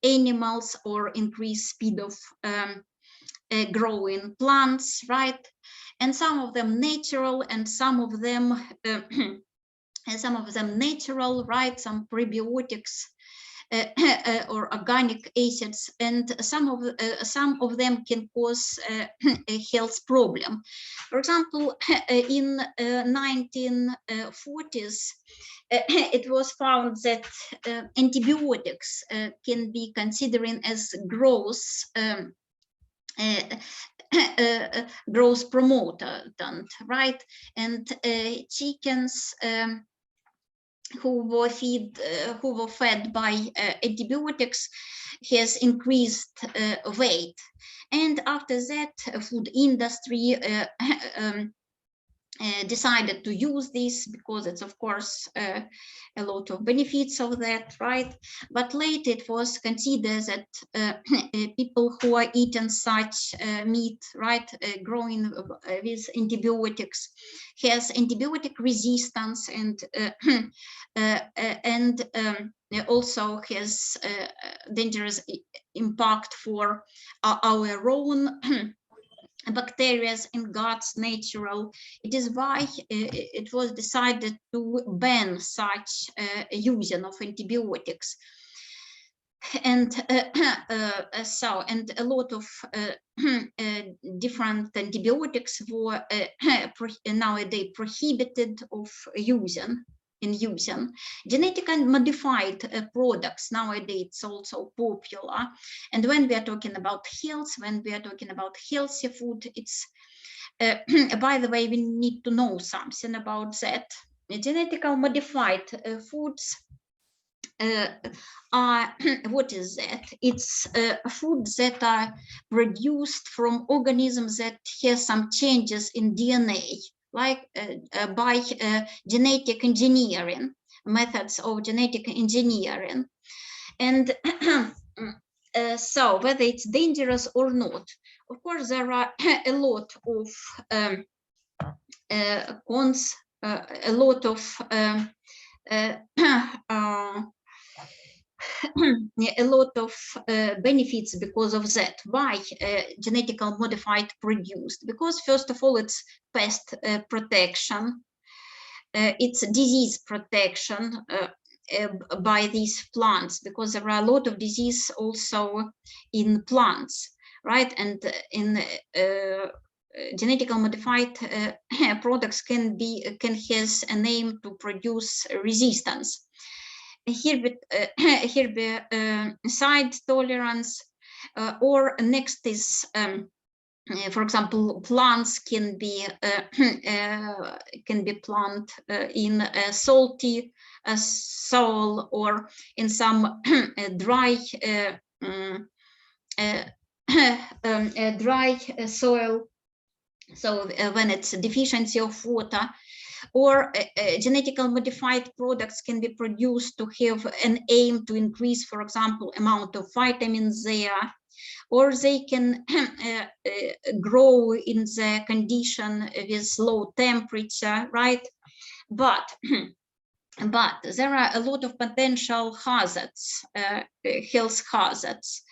animals or increase speed of growing plants, right? And some of them natural, and some of them natural, right? Some prebiotics or organic acids, and some of them can cause a health problem. For example, in 1940s, it was found that antibiotics can be considered as growth growth promoter, right? And chickens who were fed by antibiotics has increased weight. And after that, food industry decided to use this because it's, of course, a lot of benefits of that, right? But later it was considered that people who are eating such meat, right, growing with antibiotics, has antibiotic resistance, and also has dangerous impact for our own bacteria in guts, natural. It is why it was decided to ban such using of antibiotics. And and a lot of different antibiotics were nowadays prohibited of using. Genetically modified products nowadays it's also popular. And when we are talking about health, when we are talking about healthy food, it's by the way, we need to know something about that. Genetically modified foods are what is that? It's foods that are produced from organisms that have some changes in DNA, like by genetic engineering, methods of genetic engineering. And so whether it's dangerous or not, of course, there are a lot of cons, a lot of a lot of benefits because of that. Why genetically modified produced? Because first of all, it's pest protection, it's disease protection by these plants, because there are a lot of disease also in plants, right? And in genetically modified products can has an aim to produce resistance. Herbicide tolerance, or next is, for example, plants can be planted in a salty soil or in some dry dry soil. So when it's a deficiency of water, or genetically modified products can be produced to have an aim to increase, for example, amount of vitamins there, or they can grow in the condition with low temperature, right? But there are a lot of potential hazards, health hazards.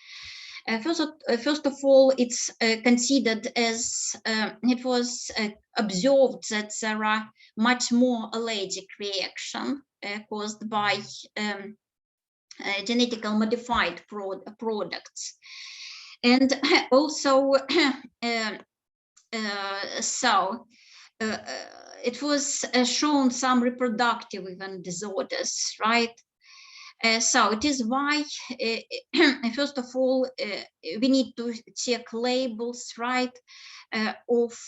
First of all, it's considered as it was observed that there are much more allergic reaction caused by genetically modified products. And also, it was shown some reproductive even disorders, right? So it is why, first of all, we need to check labels, right, of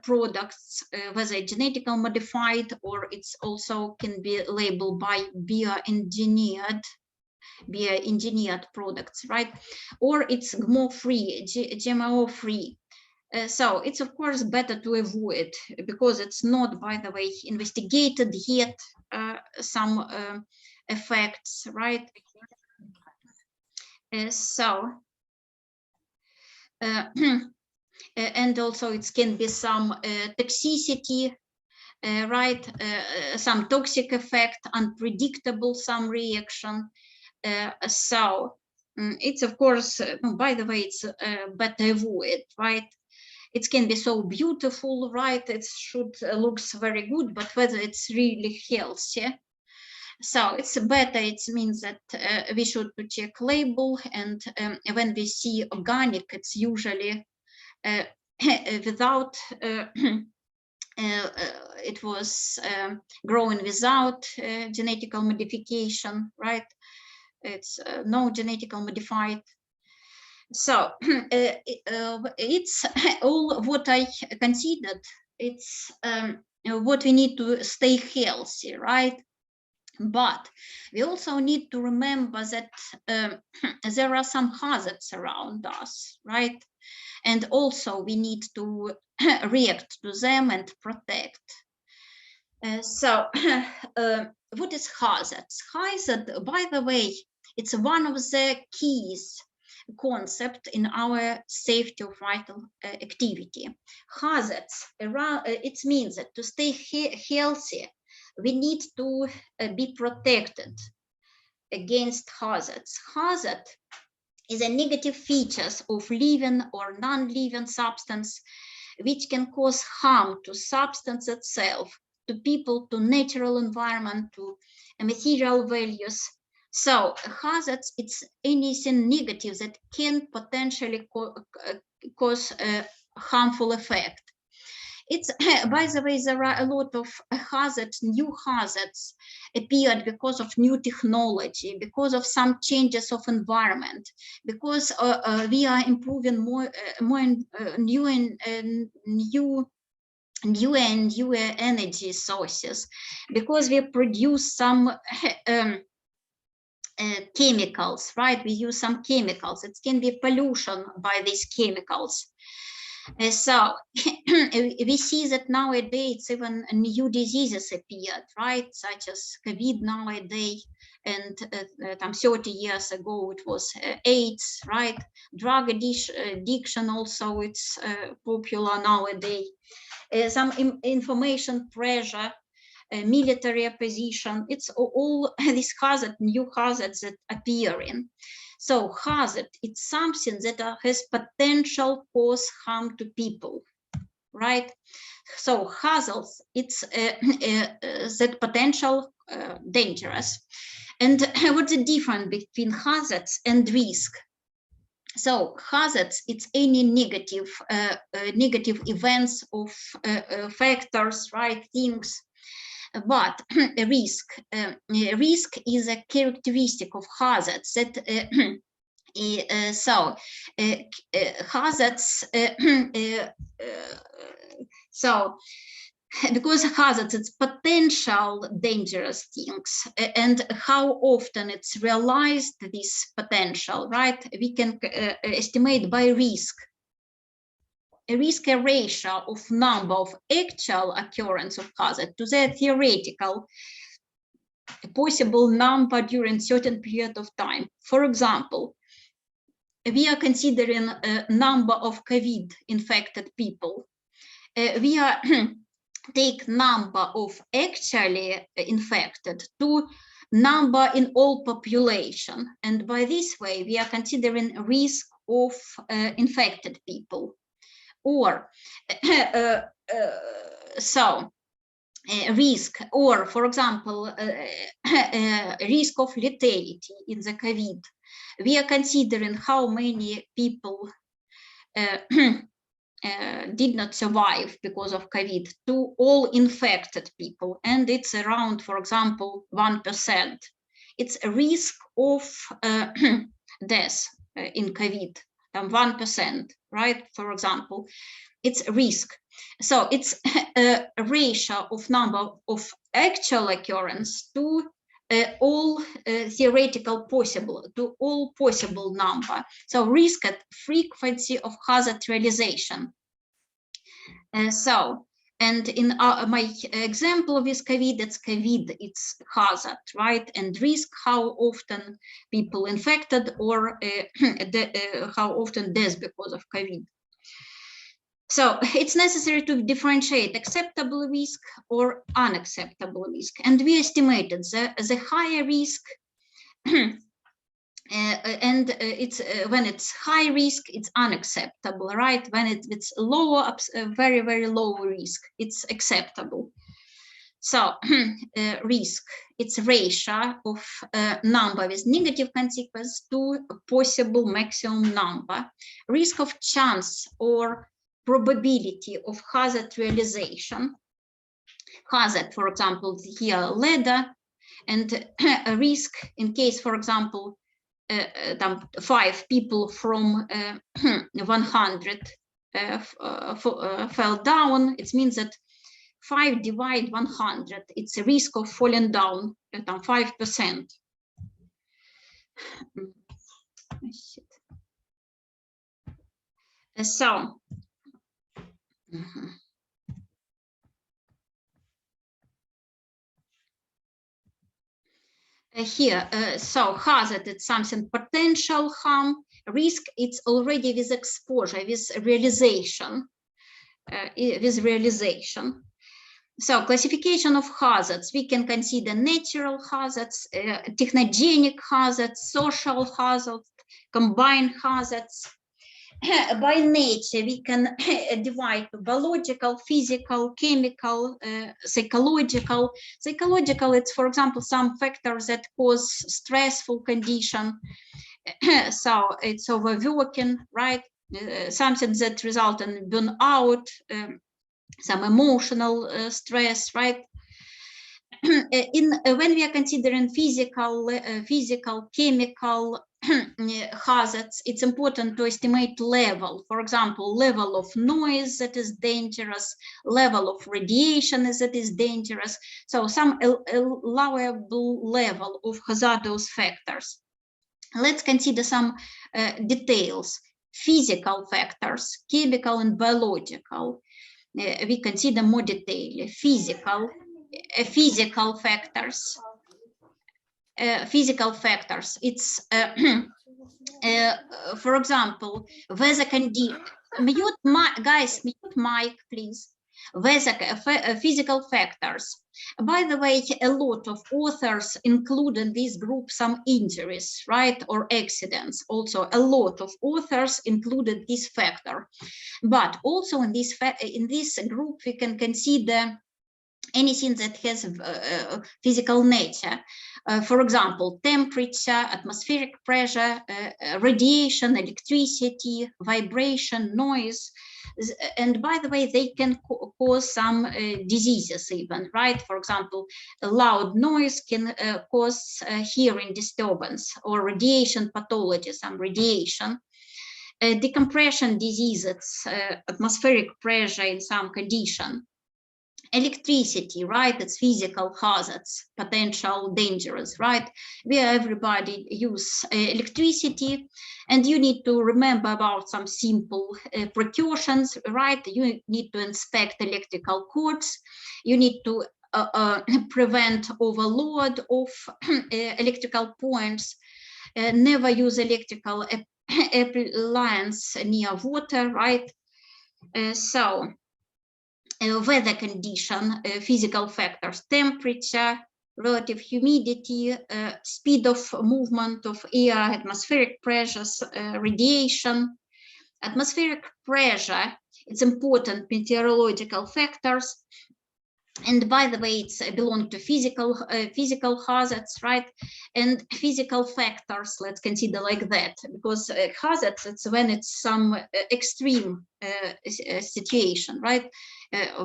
products, whether genetically modified, or it's also can be labeled by bioengineered products, right? Or it's GMO-free, GMO-free. So it's of course better to avoid, because it's not, by the way, investigated yet some effects, right? And also it can be some toxicity, right? Some toxic effect, unpredictable, some reaction. So it's of course, by the way, it's better avoid, right? It can be so beautiful, right? It should looks very good, but whether it's really healthy. So it's better, it means that we should to check label, and when we see organic, it's usually without it was grown without genetical modification, right? It's no genetical modified. So it's all what I considered. It's what we need to stay healthy, right? But we also need to remember that there are some hazards around us, right? And also we need to react to them and protect. So what is hazards? Hazard, by the way, it's one of the keys concept in our safety of vital activity. Hazards, it means that to stay healthy, we need to be protected against hazards. Hazard is a negative features of living or non-living substance which can cause harm to substance itself, to people, to natural environment, to material values. So hazards, it's anything negative that can potentially cause a harmful effect. It's, by the way, there are a lot of hazards, new hazards appeared because of new technology, because of some changes of environment, because we are improving more new and newer energy sources, because we produce some chemicals, right? We use some chemicals. It can be pollution by these chemicals. So we see that nowadays even new diseases appeared, right? Such as COVID nowadays, and 30 years ago it was AIDS, right? Drug addiction also, it's popular nowadays. Some information pressure, military opposition, it's all these hazards, new hazards that appear in. So hazard, it's something that has potential cause harm to people, right? So hazards, it's that potential dangerous. And what's the difference between hazards and risk? So hazards, it's any negative events of factors, right, things. But risk is a characteristic of hazards that hazards so because hazards, it's potential dangerous things, and how often it's realized, this potential, right? We can estimate by risk. A risk ratio of number of actual occurrence of hazard to the theoretical possible number during certain period of time. For example, we are considering a number of COVID infected people. We are take number of actually infected to number in all population, and by this way we are considering risk of infected people. Or risk, or for example risk of lethality in the COVID. We are considering how many people did not survive because of COVID to all infected people, and it's around, for example, 1%. It's a risk of death in COVID, 1%, right? For example, it's a risk. So it's a ratio of number of actual occurrence to all theoretical possible, to all possible number. So risk at frequency of hazard realization. And in my example with COVID, it's hazard, right? And risk, how often people infected, or how often death because of COVID. So it's necessary to differentiate acceptable risk or unacceptable risk. And we estimated the higher risk, and it's when it's high risk, it's unacceptable, right? When it's lower, very, very low risk, it's acceptable. So risk, it's ratio of number with negative consequence to a possible maximum number. Risk of chance or probability of hazard realization. Hazard, for example, here ladder, and a risk in case, for example, 5 people from 100 fell down. It means that 5 divide 100. It's a risk of falling down at 5%. So. Here, so hazard, it's something potential harm. Risk, it's already with exposure, with realization. So classification of hazards, we can consider natural hazards, technogenic hazards, social hazards, combined hazards. By nature, we can divide biological, physical, chemical, psychological. Psychological, it's, for example, some factors that cause stressful condition. So it's overworking, right? Something that result in burnout, some emotional stress, right? When we are considering physical, chemical hazards, it's important to estimate level. For example, level of noise that is dangerous, level of radiation that is dangerous. So some allowable level of hazardous factors. Let's consider some details. Physical factors, chemical and biological. We consider more detail. Physical factors. It's for example, weather condition. Mute mic, please. Weather, physical factors. By the way, a lot of authors include in this group some injuries, right, or accidents. Also, a lot of authors included this factor. But also in this group, we can consider anything that has physical nature. For example, temperature, atmospheric pressure, radiation, electricity, vibration, noise. And by the way, they can cause some diseases even, right? For example, loud noise can cause hearing disturbance, or radiation pathology, some radiation. Decompression diseases, atmospheric pressure in some condition. Electricity, right? It's physical hazards, potential dangerous, right? Where everybody use electricity, and you need to remember about some simple precautions, right? You need to inspect electrical cords. You need to prevent overload of electrical points. Never use electrical appliance near water, right? Weather condition, physical factors, temperature, relative humidity, speed of movement of air, atmospheric pressures, radiation. Atmospheric pressure, it's important meteorological factors. And by the way, it's belong to physical hazards, right? And physical factors, let's consider like that, because hazards, it's when it's some extreme situation, right?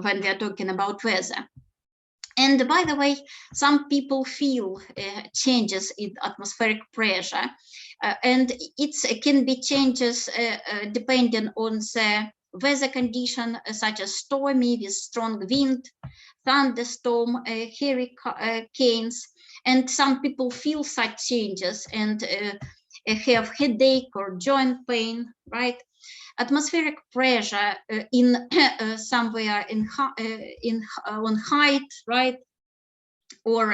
When we are talking about weather. And by the way, some people feel changes in atmospheric pressure, and it can be changes depending on the weather condition, such as stormy with strong wind, thunderstorm, hurricanes, and some people feel such changes and have headache or joint pain, right? Atmospheric pressure in somewhere on height, right? Or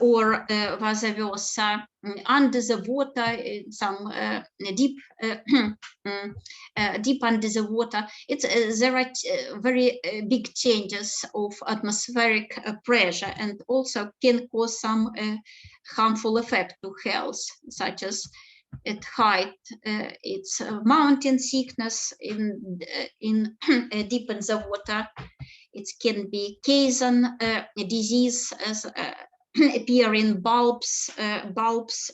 or Vyazovska, under the water, some deep deep under the water. There are very big changes of atmospheric pressure, and also can cause some harmful effect to health, such as at height, it's mountain sickness in deep in the water. It can be Karazin disease appear in bulbs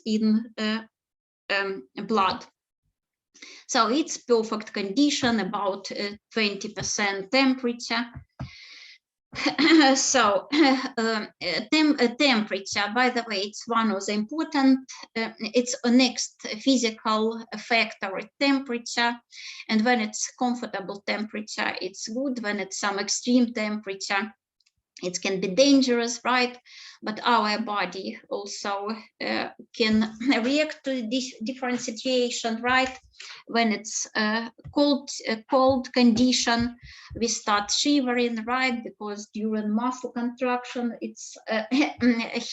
in blood. So it's perfect condition, about 20% temperature. So temperature, by the way, it's one of the important, it's a next physical factor, temperature. And when it's comfortable temperature, it's good. When it's some extreme temperature, it can be dangerous, right? But our body also can react to this different situation, right? When it's cold condition, we start shivering, right? Because during muscle contraction, it's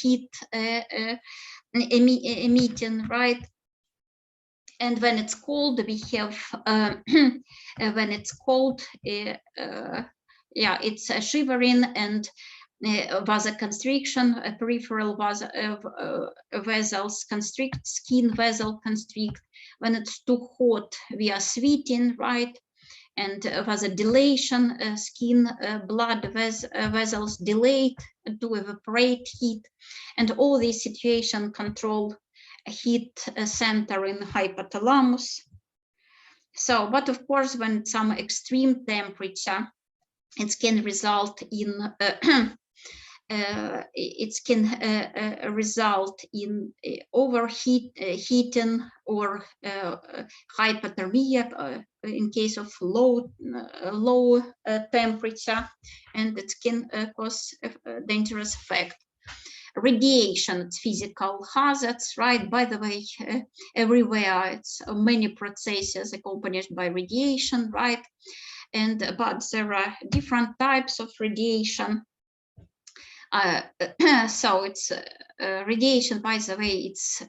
heat emitting, right? And when it's cold, we have when it's cold, yeah, it's shivering and vasoconstriction, peripheral vessels constrict, skin vessel constrict. When it's too hot, we are sweating, right? And vasodilation, skin blood vessels delayed to evaporate heat. And all these situations control heat center in hypothalamus. So, but of course, when some extreme temperature, it can result in overheating or hypothermia in case of low temperature, and it can cause a dangerous effect. Radiation, it's physical hazards, right? By the way, everywhere it's many processes accompanied by radiation, right? And but there are different types of radiation. So it's radiation, by the way, it's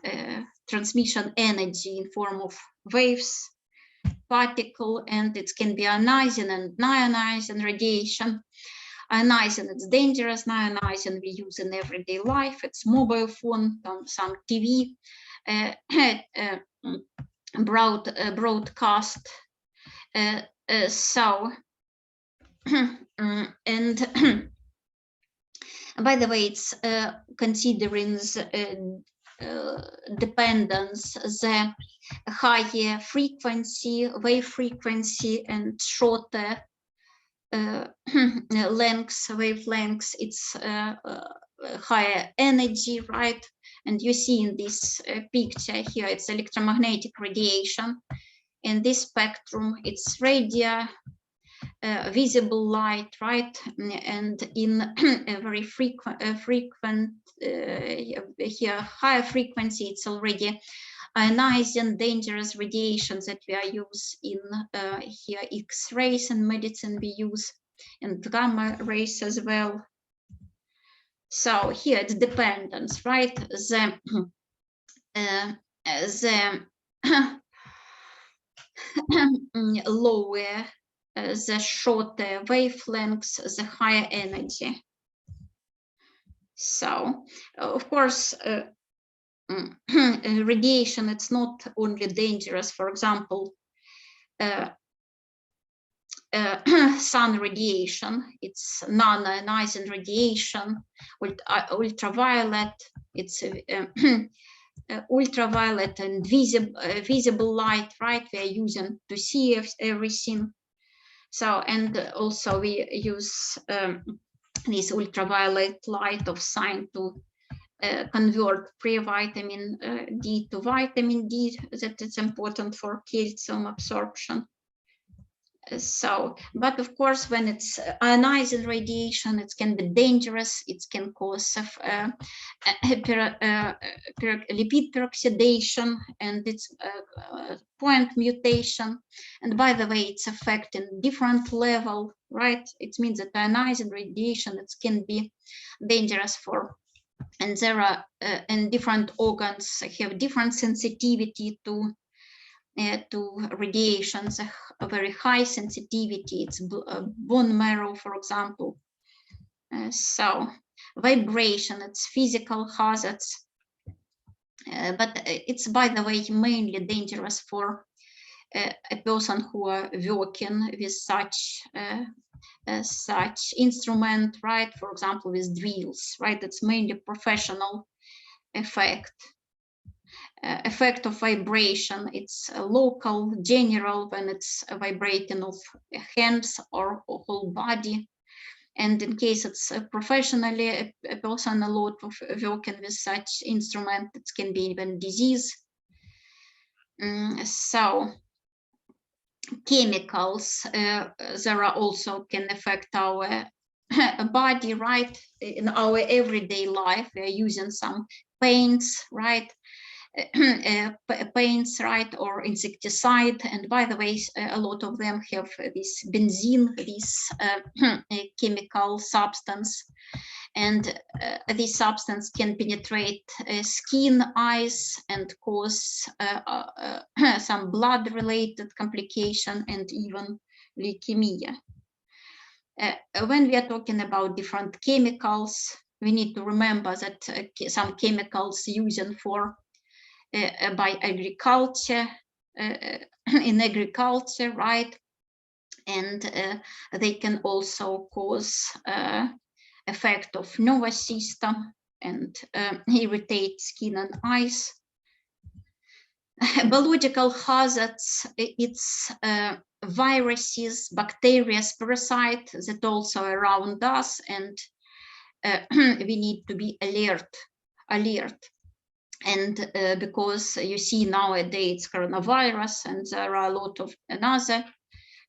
transmission energy in form of waves, particle, and it can be ionizing and non-ionizing radiation. Ionizing, it's dangerous. Non-ionizing we use in everyday life. It's mobile phone, some TV, broadcast. So, and by the way, it's considering the dependence, the higher frequency, wave frequency, and shorter lengths, wavelengths, it's higher energy, right? And you see in this picture here, it's electromagnetic radiation. In this spectrum, it's radio, visible light, right? And in a very frequent here, higher frequency, it's already ionizing, dangerous radiations that we are used in here, X-rays in medicine we use, and gamma rays as well. So here it's dependence, right? The lower, the shorter wavelengths, the higher energy. So, of course, radiation, it's not only dangerous. For example, sun radiation, it's non-ionizing radiation, ultraviolet, it's ultraviolet and visible light, right? We are using to see everything. So, and also we use this ultraviolet light of sun to convert pre-vitamin D to vitamin D, that is important for calcium absorption. So, but of course, when it's ionizing radiation, it can be dangerous. It can cause lipid peroxidation, and it's point mutation. And by the way, it's affecting different level, right? It means that ionizing radiation, it can be dangerous for, and there are and different organs have different sensitivity to radiations, a very high sensitivity. It's bone marrow, for example. So vibration, it's physical hazards, but it's, by the way, mainly dangerous for a person who are working with such such instrument, right? For example, with drills, right? It's mainly professional effect. Effect of vibration, it's a local, general, when it's a vibrating of hands or whole body. And in case it's professionally a person a lot of working with such instrument, it can be even disease. So chemicals, there are also can affect our body, right? In our everyday life, we are using some paints, right? Paints, right, or insecticide. And by the way, a lot of them have this benzene, this chemical substance. And this substance can penetrate skin, eyes, and cause some blood-related complication and even leukemia. When we are talking about different chemicals, we need to remember that some chemicals used for by agriculture, in agriculture, right? And they can also cause effect of nervous system and irritate skin and eyes. Biological hazards, it's viruses, bacteria, parasites that also around us, and we need to be alert. And because you see nowadays it's coronavirus, and there are a lot of another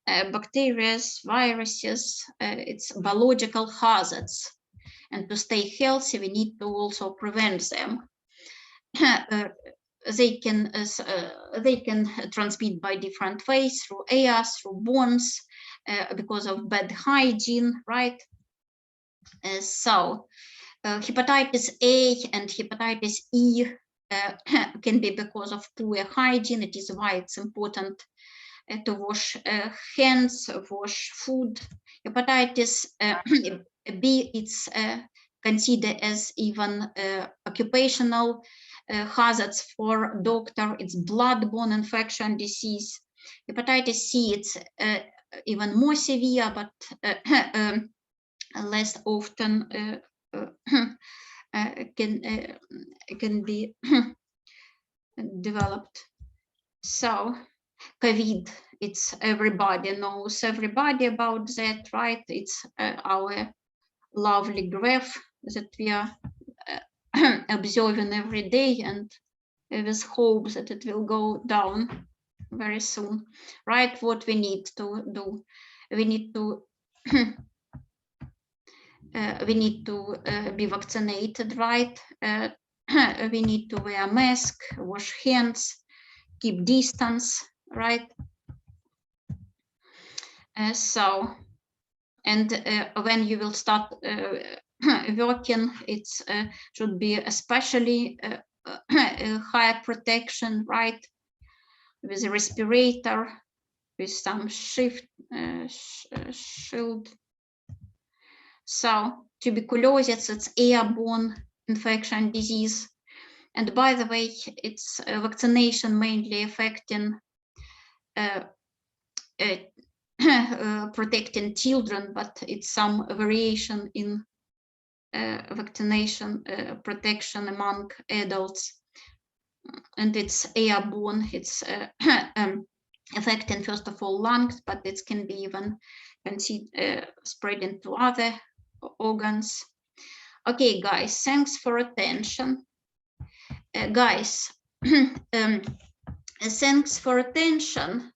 bacteria, viruses, it's biological hazards. And to stay healthy, we need to also prevent them. They can transmit by different ways, through air, through bones, because of bad hygiene, right? So hepatitis A and hepatitis E can be because of poor hygiene. It is why it's important to wash hands, wash food. Hepatitis B, it's considered as even occupational hazards for doctor. It's blood-borne infection disease. Hepatitis C, it's even more severe, but less often can be developed. So COVID, it's everybody knows everybody about that, right? It's our lovely graph that we are observing every day, and with hope that it will go down very soon, right? What we need to do, we need to be vaccinated, right? We need to wear a mask, wash hands, keep distance, right? So, and when you will start working, it's should be especially high protection, right? With a respirator, with some shield. So tuberculosis, it's airborne infection disease. And by the way, it's vaccination mainly affecting protecting children, but it's some variation in vaccination protection among adults. And it's airborne, it's affecting first of all lungs, but it can be even spreading to other organs. Okay, guys, thanks for attention. Guys, thanks for attention.